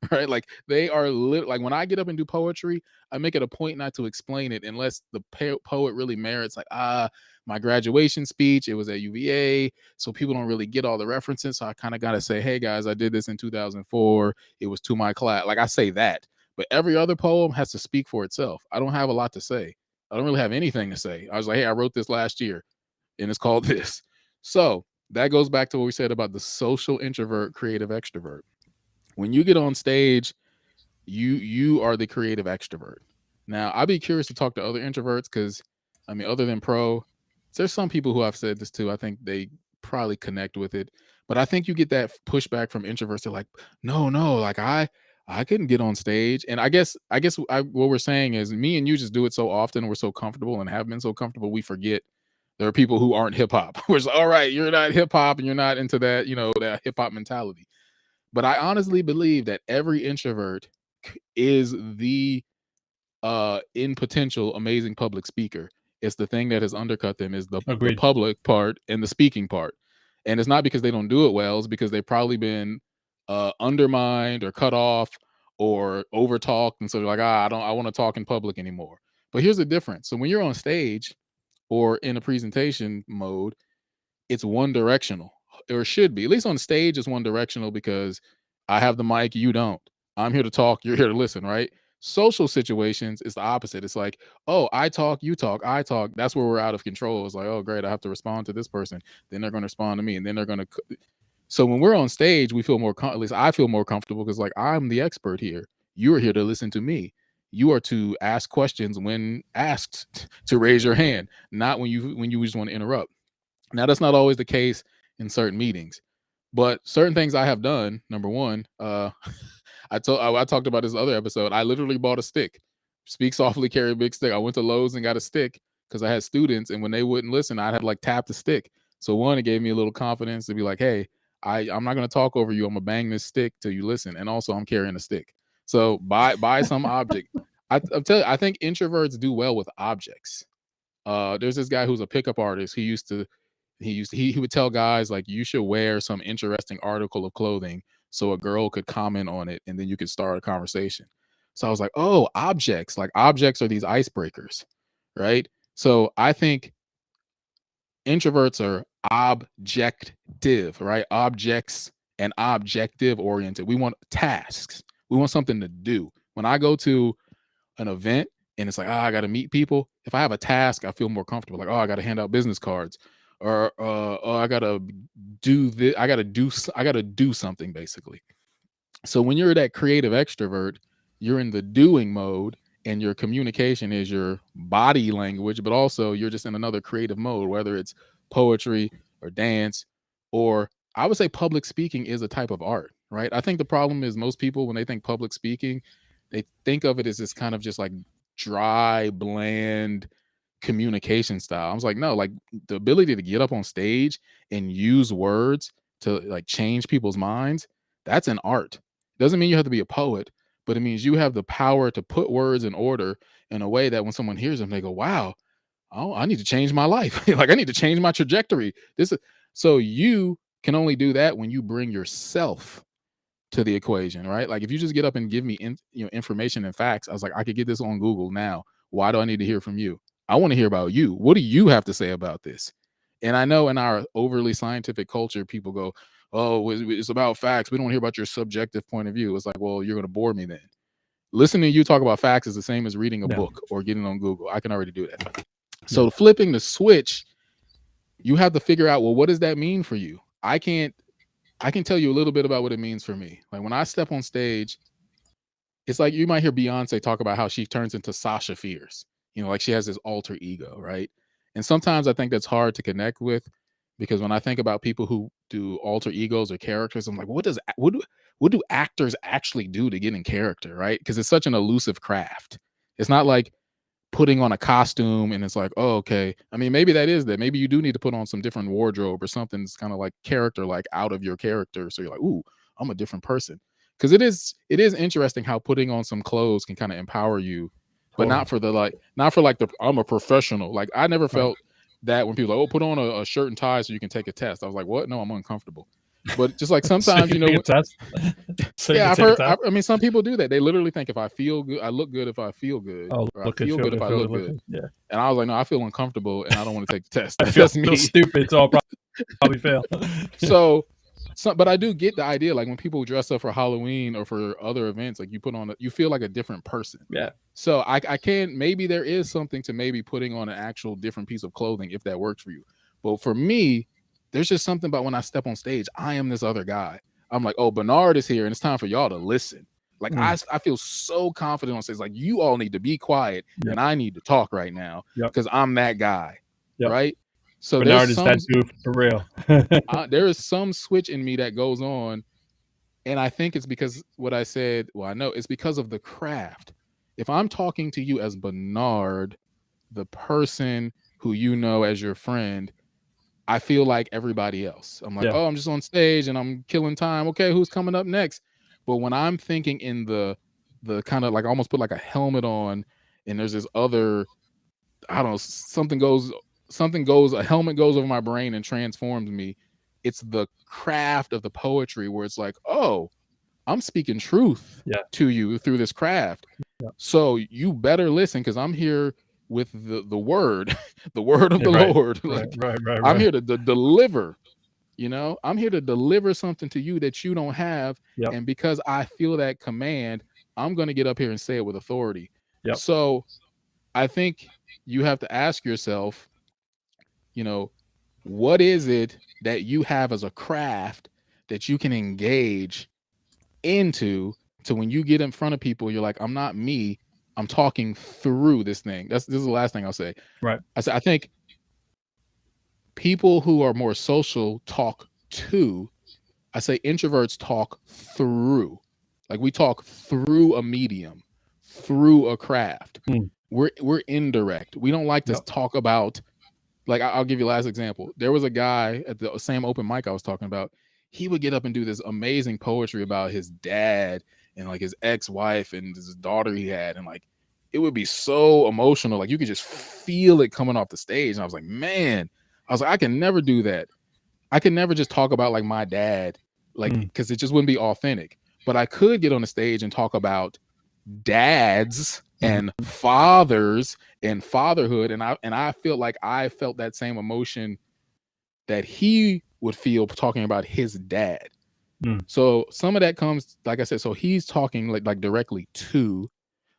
Right? Like they are like when I get up and do poetry, I make it a point not to explain it unless the poet really merits like my graduation speech, it was at UVA, so people don't really get all the references. So I kind of got to say, hey guys, I did this in 2004. It was to my class. Like I say that. But every other poem has to speak for itself. I don't have a lot to say. I don't really have anything to say. I was like, hey, I wrote this last year and it's called this. So that goes back to what we said about the social introvert, creative extrovert. When you get on stage, you are the creative extrovert. Now, I'd be curious to talk to other introverts because, I mean, other than Pro, there's some people who I've said this to. I think they probably connect with it, but I think you get that pushback from introverts. They're like, no, like I couldn't get on stage. And what we're saying is, me and you just do it so often. We're so comfortable and have been so comfortable. We forget there are people who aren't hip hop. We're like, all right, you're not hip hop and you're not into that, that hip hop mentality. But I honestly believe that every introvert is the in potential amazing public speaker. It's the thing that has undercut them is the public part and the speaking part. And it's not because they don't do it well, it's because they've probably been undermined or cut off or over talked. And so they're like, I want to talk in public anymore. But here's the difference. So when you're on stage or in a presentation mode, it's one directional, or should be. At least on stage, it's one directional because I have the mic, you don't. I'm here to talk, you're here to listen, right? Social situations, it's the opposite. It's like, oh, I talk, you talk, I talk. That's where we're out of control. It's like, oh, great, I have to respond to this person. Then they're going to respond to me, and then they're going to. So when we're on stage, we feel more. At least I feel more comfortable because, like, I'm the expert here. You are here to listen to me. You are to ask questions when asked to raise your hand, not when you just want to interrupt. Now, that's not always the case in certain meetings, but certain things I have done. Number one, I talked about this other episode. I literally bought a stick. Speak softly, carry a big stick. I went to Lowe's and got a stick because I had students, and when they wouldn't listen, I'd have like tap the stick. So one, it gave me a little confidence to be like, hey, I'm not going to talk over you. I'm gonna bang this stick till you listen, and also I'm carrying a stick. So buy some object. I'm telling you, I think introverts do well with objects. There's this guy who's a pickup artist. He would tell guys like, you should wear some interesting article of clothing so a girl could comment on it and then you could start a conversation. So I was like, oh, objects. Like objects are these icebreakers, right? So I think introverts are objective, right? Objects and objective oriented. We want tasks. We want something to do. When I go to an event and it's like, I got to meet people. If I have a task, I feel more comfortable. Like, I got to hand out business cards, or oh, I got to do this. I got to do something basically. So when you're that creative extrovert, you're in the doing mode, and your communication is your body language, but also you're just in another creative mode, whether it's poetry or dance, or I would say public speaking is a type of art, right? I think the problem is most people, when they think public speaking, they think of it as this kind of just like dry, bland communication style. I was like, no, like the ability to get up on stage and use words to like change people's minds, that's an art. Doesn't mean you have to be a poet, but it means you have the power to put words in order in a way that when someone hears them, they go, wow, oh, I need to change my life. Like I need to change my trajectory. So you can only do that when you bring yourself to the equation, right? Like if you just get up and give me information and facts, I was like, I could get this on Google now. Why do I need to hear from you? I want to hear about you. What do you have to say about this? And I know in our overly scientific culture, people go, oh, it's about facts. We don't hear about your subjective point of view. It's like, well, you're going to bore me then. Listening to you talk about facts is the same as reading a book or getting on Google. I can already do that. So flipping the switch, you have to figure out, well, what does that mean for you? I can tell you a little bit about what it means for me. Like when I step on stage, it's like you might hear Beyonce talk about how she turns into Sasha Fierce. Like she has this alter ego, right? And sometimes I think that's hard to connect with because when I think about people who do alter egos or characters, I'm like, what do actors actually do to get in character, right? Because it's such an elusive craft. It's not like putting on a costume and it's like, oh, okay. I mean, maybe that is that. Maybe you do need to put on some different wardrobe or something that's kind of like character, like out of your character. So you're like, ooh, I'm a different person. Because it is interesting how putting on some clothes can kind of empower you, but Totally. not for like the I'm a professional. Like I never Right. felt that when people are like, oh, put on a shirt and tie so you can take a test. I was like, what? No, I'm uncomfortable. But just like So sometimes, you take a test. So you yeah, can I've take a heard. test. I mean, some people do that. They literally think if I feel good, I look good if I feel good, Oh, or I look good, feel feel good if good, I feel look good, look good. good. Yeah. And I was like, no, I feel uncomfortable and I don't want to take the test. I That's feel me. stupid, so I'll probably fail. So, but I do get the idea. Like when people dress up for Halloween or for other events, like you put on, you feel like a different person. Yeah. So I can, maybe there is something to maybe putting on an actual different piece of clothing if that works for you. But for me, there's just something about when I step on stage, I am this other guy. I'm like, oh, Bernard is here and it's time for y'all to listen. Like I feel so confident on stage. Like you all need to be quiet Yep. and I need to talk right now because I'm that guy. Yep. Right. So Bernard is that dude for real. there is some switch in me that goes on. And I think it's because what I said, well, I know it's because of the craft. If I'm talking to you as Bernard, the person who you know as your friend, I feel like everybody else. I'm like, Yeah. oh, I'm just on stage and I'm killing time. Okay, who's coming up next? But when I'm thinking in the kind of like I almost put like a helmet on, and there's this other, I don't know, a helmet goes over my brain and transforms me. It's the craft of the poetry where it's like, oh, I'm speaking truth to you through this craft. Yeah. So you better listen because I'm here with the word, the word of the Lord. Like, Right. I'm here to deliver, I'm here to deliver something to you that you don't have. Yep. And because I feel that command, I'm going to get up here and say it with authority. Yep. So I think you have to ask yourself, what is it that you have as a craft that you can engage into to when you get in front of people, you're like, I'm not me. I'm talking through this thing. This is the last thing I'll say. Right. I think people who are more social talk to. I say introverts talk through. Like we talk through a medium, through a craft. We're indirect. We don't like to talk about, like I'll give you the last example. There was a guy at the same open mic I was talking about. He would get up and do this amazing poetry about his dad and like his ex-wife and his daughter he had. And like, it would be so emotional. Like you could just feel it coming off the stage. And I was like, man, I can never do that. I can never just talk about like my dad, like, because it just wouldn't be authentic. But I could get on the stage and talk about dads and fathers and fatherhood. And I feel like I felt that same emotion that he would feel talking about his dad. So some of that comes, like I said, so he's talking like directly to,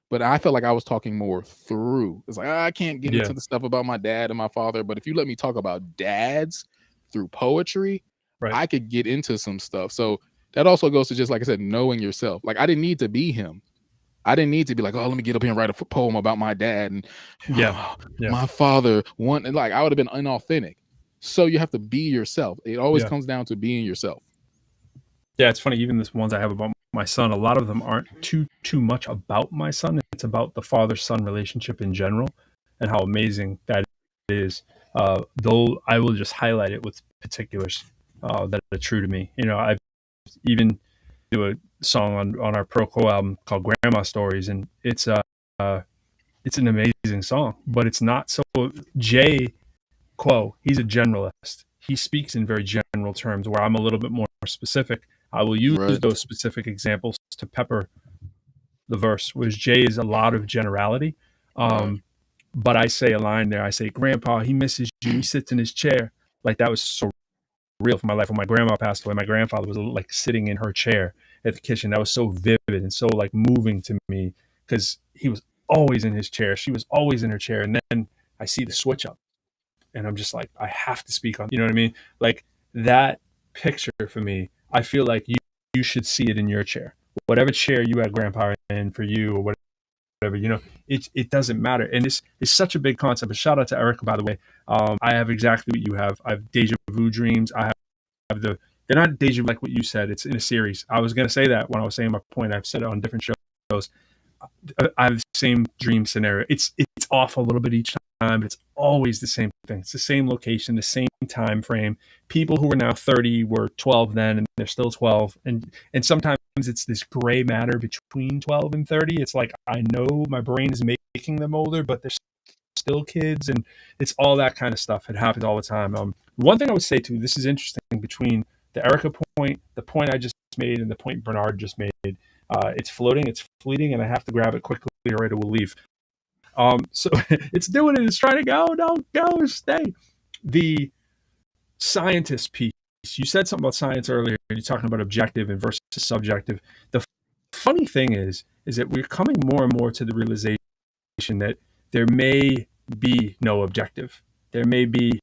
but I felt like I was talking more through. It's like, I can't get into the stuff about my dad and my father, but if you let me talk about dads through poetry, I could get into some stuff. So that also goes to just, like I said, knowing yourself. Like I didn't need to be him. I didn't need to be like, oh, let me get up here and write a poem about my dad and my father. Like I would have been inauthentic. So you have to be yourself. It always comes down to being yourself. Yeah, it's funny. Even the ones I have about my son, a lot of them aren't too much about my son. It's about the father-son relationship in general and how amazing that is. Though I will just highlight it with particulars that are true to me. I've even do a song on our Proco album called Grandma Stories, and it's an amazing song, but it's not so. Jay Quo, he's a generalist. He speaks in very general terms, where I'm a little bit more specific. I will use those specific examples to pepper the verse, whereas Jay is a lot of generality. But I say a line there. I say, Grandpa, he misses you. He sits in his chair. Like that was so real for my life. When my grandma passed away, my grandfather was like sitting in her chair at the kitchen. That was so vivid and so like moving to me because he was always in his chair. She was always in her chair. And then I see the switch up and I'm just like, I have to speak on, you know what I mean? Like that picture for me, I feel like you should see it in your chair. Whatever chair you had grandpa in for you or whatever, it doesn't matter. And it's such a big concept. A shout out to Erica, by the way. I have exactly what you have. I have deja vu dreams. I have they're not deja vu like what you said. It's in a series. I was going to say that when I was saying my point. I've said it on different shows. I have the same dream scenario. It's off a little bit each time, but it's always the same thing. It's the same location, the same time frame. People who are now 30 were 12 then, and they're still 12. And sometimes it's this gray matter between 12 and 30. It's like, I know my brain is making them older, but they're still kids, and it's all that kind of stuff. It happens all the time. One thing I would say too, this is interesting, between the Erica point, the point I just made, and the point Bernard just made. It's floating, it's fleeting, and I have to grab it quickly or it will leave. So it's doing it. It's trying to go. Don't go. Stay. The scientist piece. You said something about science earlier. You're talking about objective and versus subjective. The funny thing is that we're coming more and more to the realization that there may be no objective. There may be,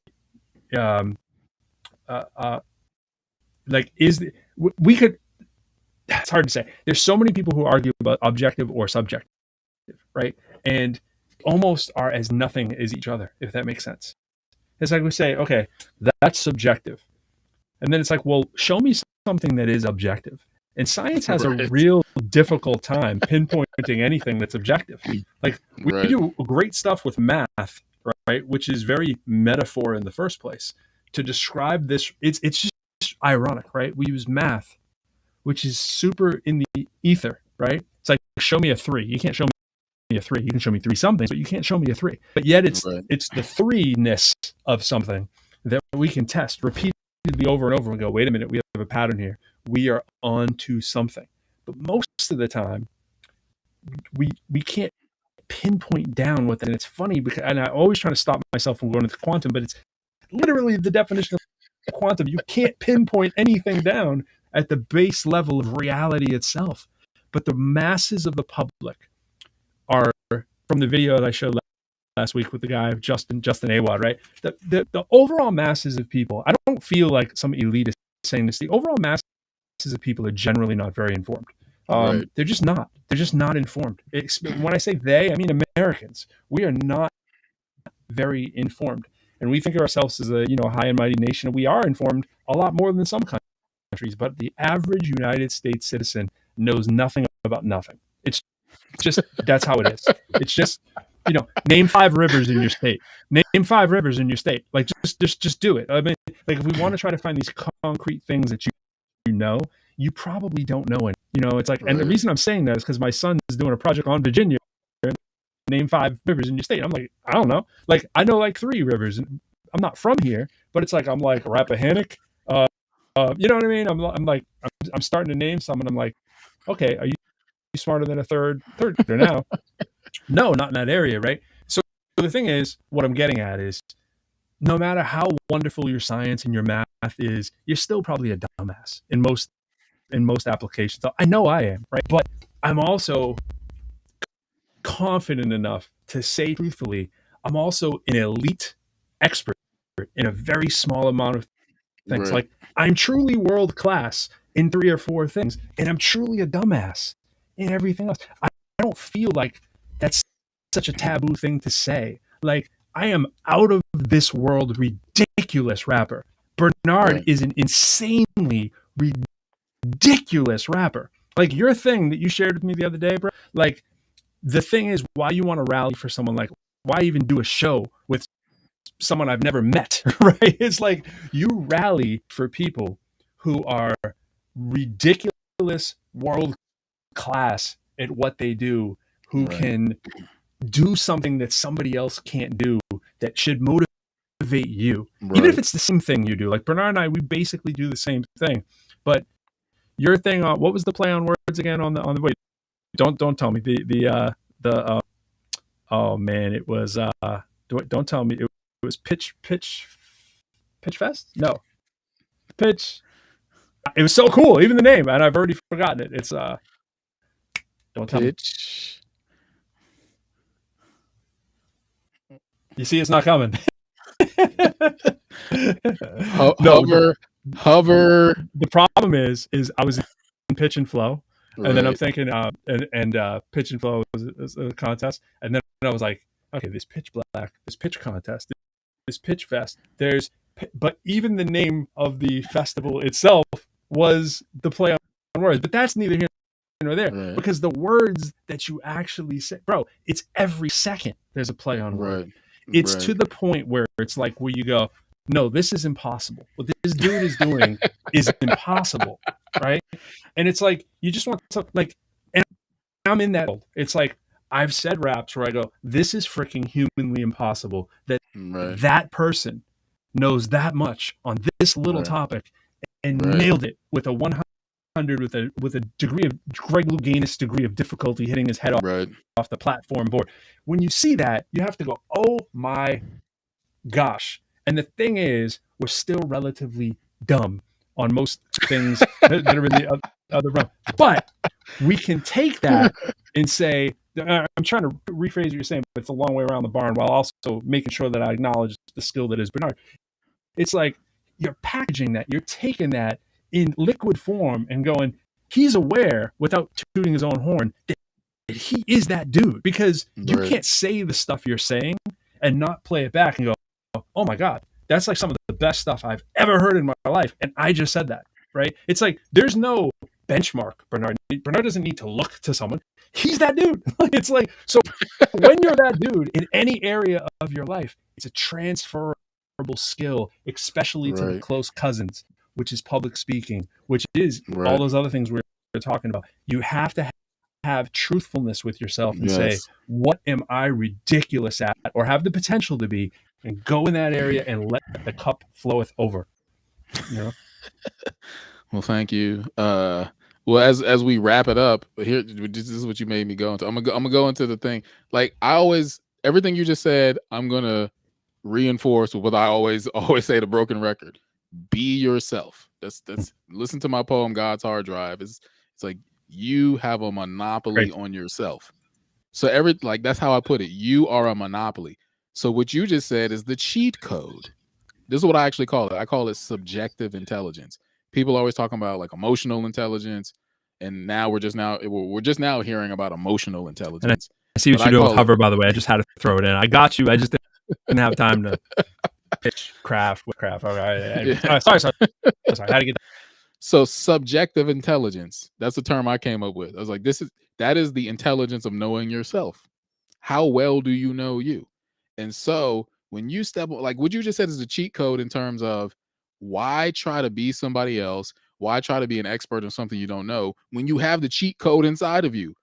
we could. It's hard to say. There's so many people who argue about objective or subjective, right? And almost are as nothing as each other, if that makes sense. It's like we say, okay, that's subjective. And then it's like, well, show me something that is objective. And science has a real difficult time pinpointing anything that's objective. Like, we do great stuff with math, right? Which is very metaphor in the first place. To describe this, it's just ironic, right? We use math, which is super in the ether, right? It's like, show me a 3. You can't show me a 3. You can show me 3 somethings, but you can't show me a 3. But yet it's the 3-ness of something that we can test repeatedly over and over and go, wait a minute, we have a pattern here. We are on to something. But most of the time, we can't pinpoint down what that. And it's funny because, and I always try to stop myself from going into quantum, but it's literally the definition of quantum. You can't pinpoint anything down at the base level of reality itself. But the masses of the public are, from the video that I showed last week with the guy, Justin Awad, right? The overall masses of people, I don't feel like some elitist saying this, the overall masses of people are generally not very informed. They're just not. They're just not informed. When I say they, I mean Americans. We are not very informed. And we think of ourselves as a high and mighty nation. And we are informed a lot more than some countries. But the average United States citizen knows nothing about nothing. It's just, that's how it is. It's just, name 5 rivers in your state. Name 5 rivers in your state. Like, just do it. I mean, like, if we want to try to find these concrete things that you probably don't know any. It's like, and the reason I'm saying that is because my son is doing a project on Virginia. Name 5 rivers in your state. I'm like, I don't know. Like, I know like 3 rivers. I'm not from here, but it's like, I'm like Rappahannock. You know what I mean? I'm starting to name some, and I'm like, okay, are you smarter than a third now? No, not in that area, right? So the thing is, what I'm getting at is, no matter how wonderful your science and your math is, you're still probably a dumbass in most applications. I know I am, right? But I'm also confident enough to say truthfully, I'm also an elite expert in a very small amount of things. Like, I'm truly world class in 3 or 4 things, and I'm truly a dumbass in everything else. I don't feel like that's such a taboo thing to say. Like, I am out of this world ridiculous rapper. Bernard is an insanely ridiculous rapper. Like, your thing that you shared with me the other day, bro, like, the thing is, why you want to rally for someone, like, why even do a show with someone I've never met, right? It's like, you rally for people who are ridiculous world class at what they do, who can do something that somebody else can't do, that should motivate you, even if it's the same thing you do. Like, Bernard and I, we basically do the same thing. But your thing, what was the play on words again on the way? Don't tell me oh man, it was don't tell me it was pitch fest. No, pitch. It was so cool, even the name, and I've already forgotten it. It's don't tell pitch. Me. You see, it's not coming. Hover. The problem is I was in pitch and flow, and then I'm thinking, and pitch and flow was a contest, and then I was like, okay, this pitch black, this pitch contest, this pitch fest. But even the name of the festival itself was the play on words. But that's neither here or there, Right. because the words that you actually say, bro, it's every second there's a play on word. Right. It's Right. to the point where it's like where you go, no, this is impossible. What this dude is doing is impossible, right? And it's like you just want to like, and I'm in that. It's like I've said raps where I go, this is freaking humanly impossible that Right. that person knows that much on this little Right. topic and Right. nailed it with a 100 with a degree of Greg Louganis degree of difficulty hitting his head Right. off the platform board. When you see that, you have to go, oh my gosh. And the thing is, we're still relatively dumb on most things that are in the other realm. But we can take that and say, I'm trying to rephrase what you're saying, but it's a long way around the barn while also making sure that I acknowledge the skill that is Bernard. It's like you're packaging that, you're taking that in liquid form and going, he's aware without tooting his own horn that he is that dude, because you Right. can't say the stuff you're saying and not play it back and go, oh my God, that's like some of the best stuff I've ever heard in my life. And I just said that, right? It's like, there's no benchmark, Bernard. Bernard doesn't need to look to someone. He's that dude. It's like, so when you're that dude in any area of your life, it's a transferable skill, especially to the Right. close cousins, which is public speaking, which is all Right. those other things we're talking about. You have to have truthfulness with yourself and say, Yes. what am I ridiculous at or have the potential to be, and go in that area and let the cup floweth over. You know? Well, thank you. Well, as we wrap it up, here, this is what you made me go into. I'm gonna go into the thing. Like everything you just said, I'm gonna reinforce with what I always say, the broken record. Be yourself. That's listen to my poem, God's Hard Drive. It's like you have a monopoly on yourself. So that's how I put it. You are a monopoly. So what you just said is the cheat code. This is what I actually call it. I call it subjective intelligence. People are always talking about like emotional intelligence, and now we're just now hearing about emotional intelligence. I see what you're doing with Hover, by the way. I just had to throw it in. I got you. I just didn't have time to pitch craft with craft. All right. Yeah. Sorry. I had to get that. So subjective intelligence, that's the term I came up with. I was like, that is the intelligence of knowing yourself. How well do you know you? And so when you step, like what you just said is a cheat code in terms of why try to be somebody else? Why try to be an expert in something you don't know when you have the cheat code inside of you?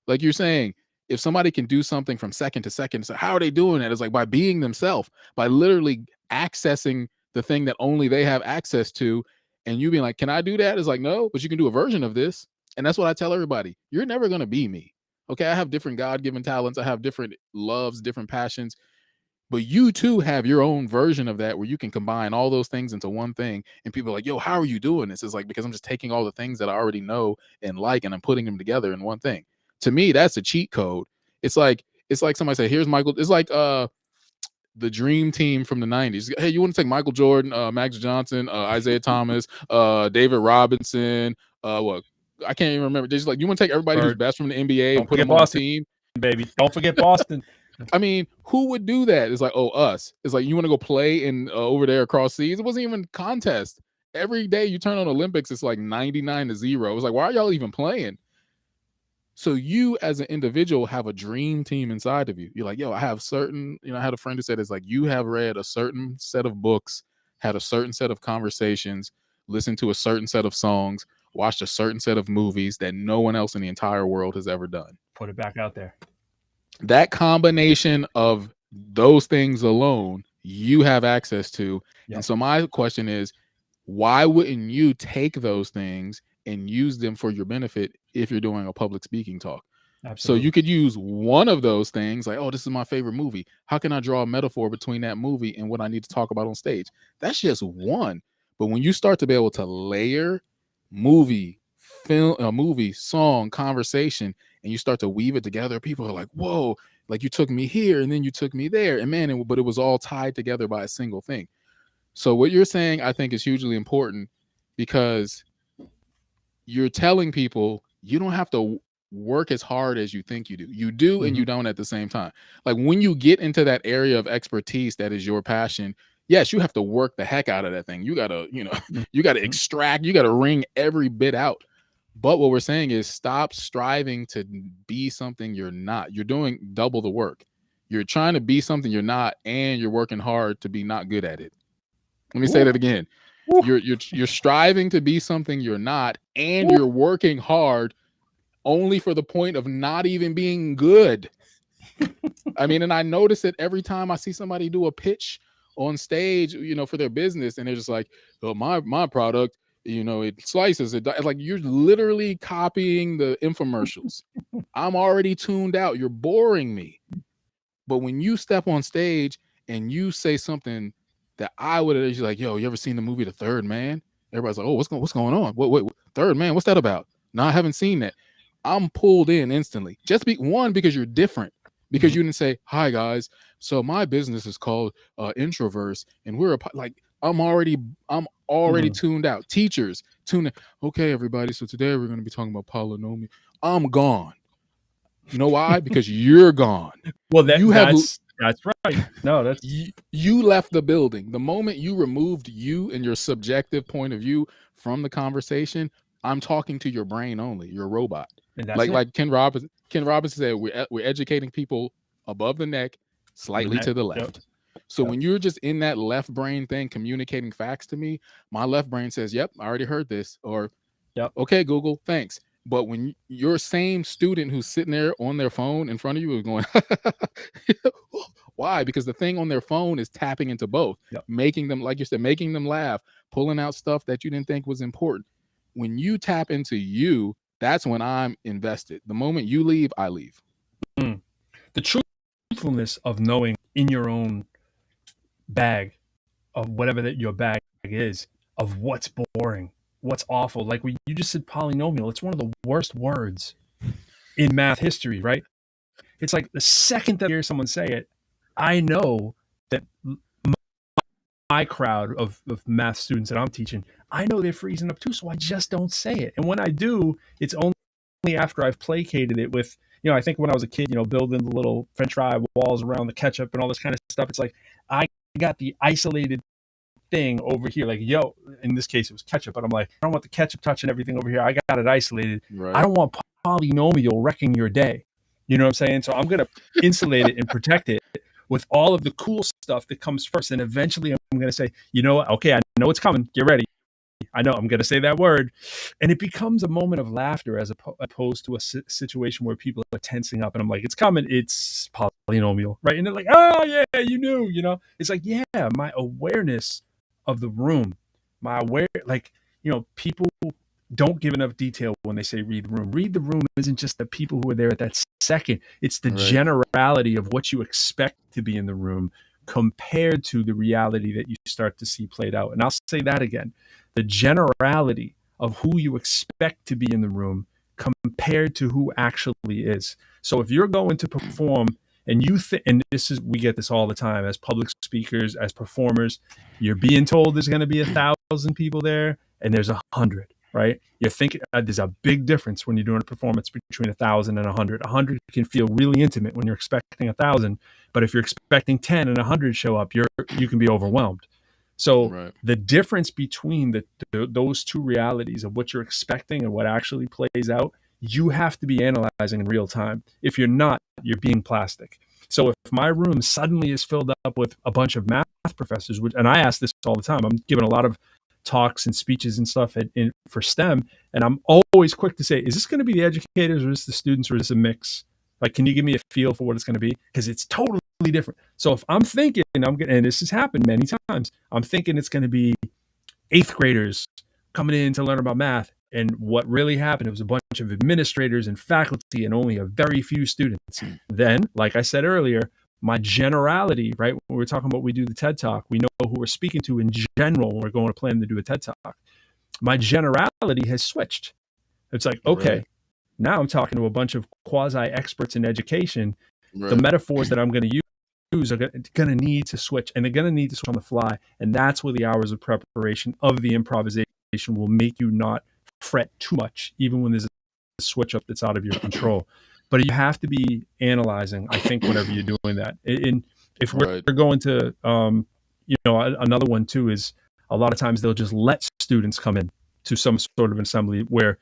Like you're saying, if somebody can do something from second to second, so how are they doing that? It's like by being themselves, by literally accessing the thing that only they have access to. And you being like, can I do that? It's like, no, but you can do a version of this. And that's what I tell everybody. You're never going to be me. Okay. I have different God-given talents. I have different loves, different passions, but you too have your own version of that where you can combine all those things into one thing. And people are like, yo, how are you doing this? It's like, because I'm just taking all the things that I already know and like, and I'm putting them together in one thing. To me, that's a cheat code. It's like somebody said, here's Michael. It's like the dream team from the 90s. Hey, you want to take Michael Jordan, Max Johnson, Isaiah Thomas, David Robinson, what? I can't even remember. They're just like, you want to take everybody who's best from the NBA and put them on the team? Baby. Don't forget Boston. I mean, who would do that? It's like, oh, us. It's like, you want to go play in over there across seas? It wasn't even a contest. Every day you turn on Olympics, it's like 99-0. It's like, why are y'all even playing? So you as an individual have a dream team inside of you. You're like, yo, I have certain, I had a friend who said, it's like, you have read a certain set of books, had a certain set of conversations, listened to a certain set of songs, watched a certain set of movies that no one else in the entire world has ever done. Put it back out there. That combination of those things alone, you have access to. Yep. And so my question is, why wouldn't you take those things and use them for your benefit if you're doing a public speaking talk? Absolutely. So you could use one of those things like, oh, this is my favorite movie. How can I draw a metaphor between that movie and what I need to talk about on stage? That's just one. But when you start to be able to layer movie, song, conversation, and you start to weave it together, people are like, whoa, like you took me here and then you took me there. And man, but it was all tied together by a single thing. So what you're saying, I think, is hugely important because you're telling people you don't have to work as hard as you think you do. You do, mm-hmm. and you don't at the same time. Like when you get into that area of expertise that is your passion, yes, you have to work the heck out of that thing. You gotta, you gotta extract, you gotta wring every bit out. But what we're saying is stop striving to be something you're not. You're doing double the work. You're trying to be something you're not, and you're working hard to be not good at it. Let me say that again. You're striving to be something you're not, and you're working hard only for the point of not even being good. I mean, and I notice it every time I see somebody do a pitch on stage, for their business, and they're just like, "Oh, my product, it slices it." Like, you're literally copying the infomercials. I'm already tuned out. You're boring me. But when you step on stage and you say something that I would have like, "Yo, you ever seen the movie The Third Man?" Everybody's like, "Oh, what's going on? What Third Man? What's that about?" No, I haven't seen that. I'm pulled in instantly. Just because you're different. Because you didn't say, "Hi guys, so my business is called Introverse, and we're I'm already tuned out. Teachers tune in. Okay, everybody. So today we're going to be talking about polynomial. I'm gone. You know why? Because you're gone. Well, that's right. No, that's you left the building. The moment you removed you and your subjective point of view from the conversation, I'm talking to your brain only. You're a robot. Like Ken Robinson said, we're educating people above the neck, slightly to the left. So when you're just in that left brain thing communicating facts to me, my left brain says, "Yep, I already heard this," or "Okay, Google, thanks." But when your same student who's sitting there on their phone in front of you is going, why? Because the thing on their phone is tapping into both, making them, like you said, making them laugh, pulling out stuff that you didn't think was important. When you tap into you, that's when I'm invested. The moment you leave, I leave. The truthfulness of knowing in your own bag of whatever that your bag is, of what's boring, what's awful. Like you just said polynomial. It's one of the worst words in math history, right? It's like the second that I hear someone say it, I know that my crowd of math students that I'm teaching, I know they're freezing up too, so I just don't say it. And when I do, it's only after I've placated it with, I think when I was a kid, building the little French fry walls around the ketchup and all this kind of stuff. It's like, I got the isolated thing over here. Like, yo, in this case, it was ketchup, but I'm like, I don't want the ketchup touching everything over here. I got it isolated. Right. I don't want polynomial wrecking your day. You know what I'm saying? So I'm going to insulate it and protect it with all of the cool stuff that comes first. And eventually I'm going to say, okay, I know it's coming. Get ready. I know I'm going to say that word. And it becomes a moment of laughter as opposed to a situation where people are tensing up and I'm like, it's coming. It's polynomial, right? And they're like, oh yeah, you knew, it's like, yeah, my awareness of the room, people don't give enough detail when they say read the room. Read the room isn't just the people who are there at that second. It's the generality of what you expect to be in the room compared to the reality that you start to see played out. And I'll say that again. The generality of who you expect to be in the room compared to who actually is. So if you're going to perform and we get this all the time as public speakers, as performers, you're being told there's going to be 1,000 people there and there's 100, right? You're thinking there's a big difference when you're doing a performance between 1,000 and 100. 100 can feel really intimate when you're expecting 1,000, but if you're expecting 10 and 100 show up, you can be overwhelmed. So the difference between those two realities of what you're expecting and what actually plays out, you have to be analyzing in real time. If you're not, you're being plastic. So if my room suddenly is filled up with a bunch of math professors, and I ask this all the time, I'm giving a lot of talks and speeches and stuff for STEM, and I'm always quick to say, is this going to be the educators or is this the students or is this a mix? Like, can you give me a feel for what it's going to be? Because it's totally different. So if I'm thinking, and this has happened many times, I'm thinking it's going to be 8th graders coming in to learn about math. And what really happened, it was a bunch of administrators and faculty and only a very few students. Then, like I said earlier, my generality, right? When we're talking about we do the TED Talk, we know who we're speaking to in general when we're going to plan to do a TED Talk. My generality has switched. It's like, okay, now I'm talking to a bunch of quasi-experts in education. The metaphors that I'm going to use are going to need to switch, and they're going to need to switch on the fly. And that's where the hours of preparation of the improvisation will make you not fret too much, even when there's a switch up that's out of your control. But you have to be analyzing, I think, whenever you're doing that. And if we're going to, another one too is a lot of times they'll just let students come in to some sort of an assembly where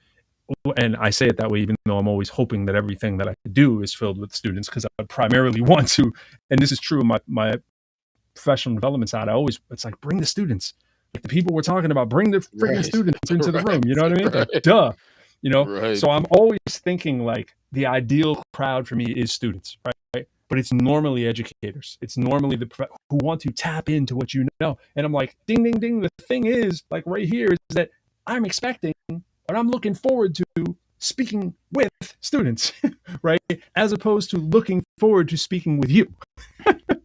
and I say it that way, even though I'm always hoping that everything that I do is filled with students, because I primarily want to, and this is true of my professional development side. It's like, bring the students, like the people we're talking about, bring the freaking students into the room. You know what I mean? Like, duh. So I'm always thinking like the ideal crowd for me is students, right? But it's normally educators. It's normally who want to tap into what you know. And I'm like, ding, ding, ding. The thing is, like right here, is that I'm expecting, but I'm looking forward to speaking with students, right? As opposed to looking forward to speaking with you.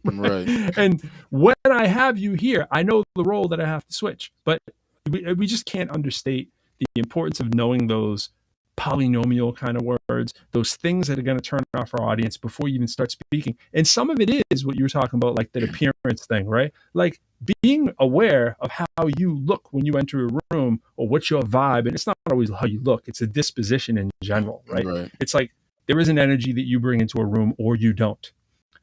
Right. And when I have you here, I know the role that I have to switch, but we just can't understate the importance of knowing those polynomial kind of words, those things that are going to turn off our audience before you even start speaking. And some of it is what you were talking about, like that appearance thing, right? Like being aware of how you look when you enter a room, or what's your vibe. And it's not always how you look, it's a disposition in general, right? It's like there is an energy that you bring into a room or you don't.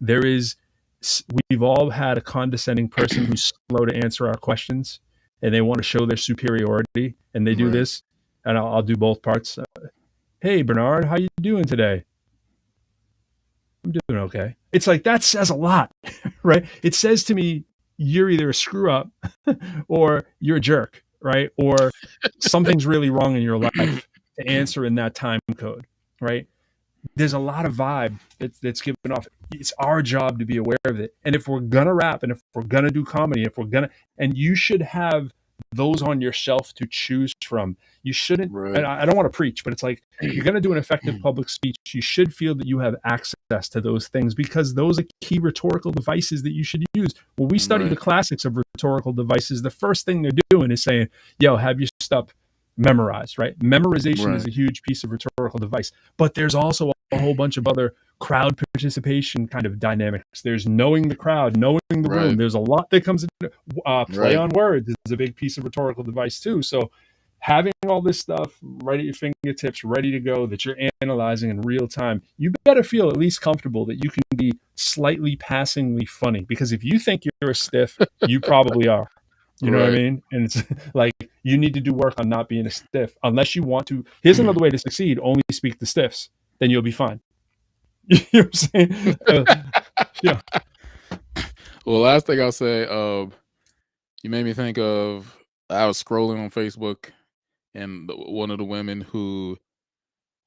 We've all had a condescending person who's slow to answer our questions, and they want to show their superiority, and they do this, and I'll do both parts. Hey, Bernard, how you doing today? I'm doing okay. It's like, that says a lot, right? It says to me, you're either a screw up or you're a jerk, right? Or something's really wrong in your life to answer in that time code, right? There's a lot of vibe that's given off. It's our job to be aware of it. And if we're going to rap, and if we're going to do comedy, and you should have those on your shelf to choose from. You shouldn't, and I don't want to preach, but it's like, if you're going to do an effective public speech, you should feel that you have access to those things, because those are key rhetorical devices that you should use. When we study the classics of rhetorical devices, the first thing they're doing is saying, yo, have your stuff memorized, right? Memorization is a huge piece of rhetorical device, but there's also a whole bunch of other crowd participation kind of dynamics. There's knowing the crowd, knowing the room. There's a lot that comes into play on words is a big piece of rhetorical device too. So having all this stuff right at your fingertips, ready to go, that you're analyzing in real time, you better feel at least comfortable that you can be slightly passingly funny, because if you think you're a stiff, you probably are. You know what I mean? And it's like, you need to do work on not being a stiff, unless you want to. Here's another way to succeed: only speak to stiffs, then you'll be fine. You know what I'm saying? Yeah. Well, last thing I'll say, you made me think of, I was scrolling on Facebook, and one of the women who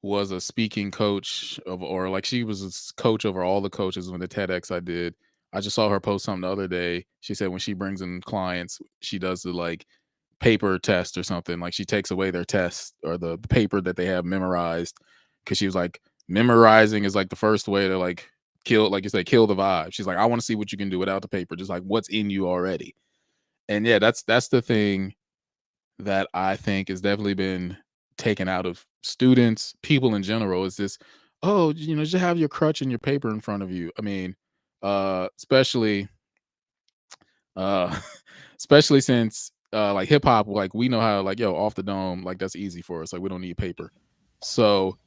was a speaking coach or like she was a coach over all the coaches when the TEDx I did. I just saw her post something the other day. She said when she brings in clients, she does the like paper test or something. Like she takes away their test or the paper that they have memorized, because she was like, memorizing is like the first way to like kill, like you say, kill the vibe. She's like, I want to see what you can do without the paper, just like what's in you already. And yeah, that's the thing that I think has definitely been taken out of students, people in general, is this, oh, just have your crutch and your paper in front of you. I mean, especially especially since like hip hop, like we know how, like, yo, off the dome, like that's easy for us. Like we don't need paper. So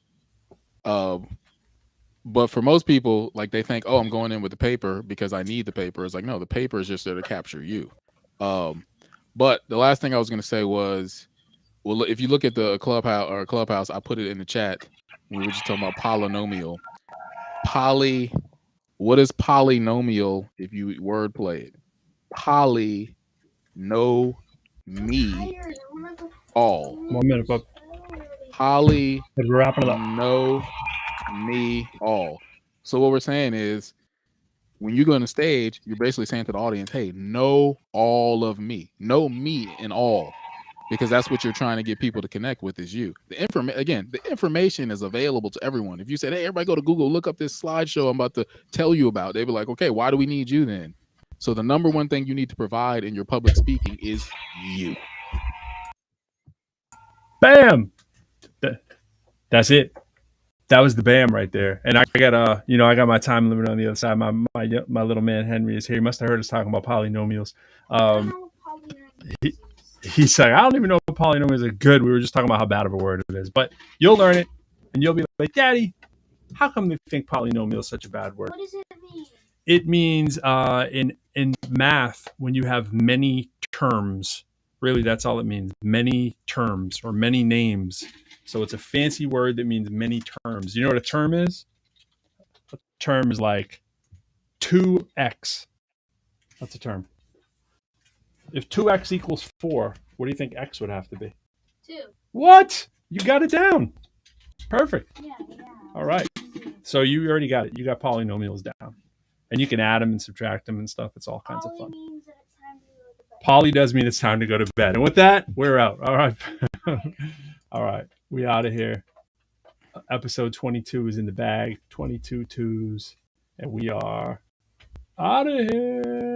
but for most people, like they think, oh, I'm going in with the paper because I need the paper. It's like, no, the paper is just there to capture you. But the last thing I was going to say was, well, if you look at the clubhouse, I put it in the chat. We were just talking about polynomial. What is polynomial if you wordplay it? Poly, no, me, all. 1 minute, bub. Poly, We're wrapping it up. no, me, all. So what we're saying is, when you go on the stage, you're basically saying to the audience, hey, know all of me. Know me in all. Because that's what you're trying to get people to connect with, is you. The information is available to everyone. If you said, hey, everybody go to Google, look up this slideshow I'm about to tell you about, they'd be like, okay, why do we need you then? So the number one thing you need to provide in your public speaking is you. Bam! That's it. That was the bam right there. And I got I got my time limit on the other side. My little man Henry is here. He must have heard us talking about polynomials. He's like, I don't even know if polynomials are good. We were just talking about how bad of a word it is. But you'll learn it, and you'll be like, Daddy, how come they think polynomial is such a bad word? What does it mean? It means in math, when you have many terms Really, that's all it means. Many terms or many names. So it's a fancy word that means many terms. You know what a term is? A term is like 2x. That's a term. If 2x equals 4, what do you think x would have to be? 2. What? You got it down. Perfect. Yeah. All right. So you already got it. You got polynomials down. And you can add them and subtract them and stuff. It's all kinds of fun. Means that it's time to go to bed. Poly does mean it's time to go to bed. And with that, we're out. All right. All right. We out of here. Episode 22 is in the bag. 22 twos. And we are out of here.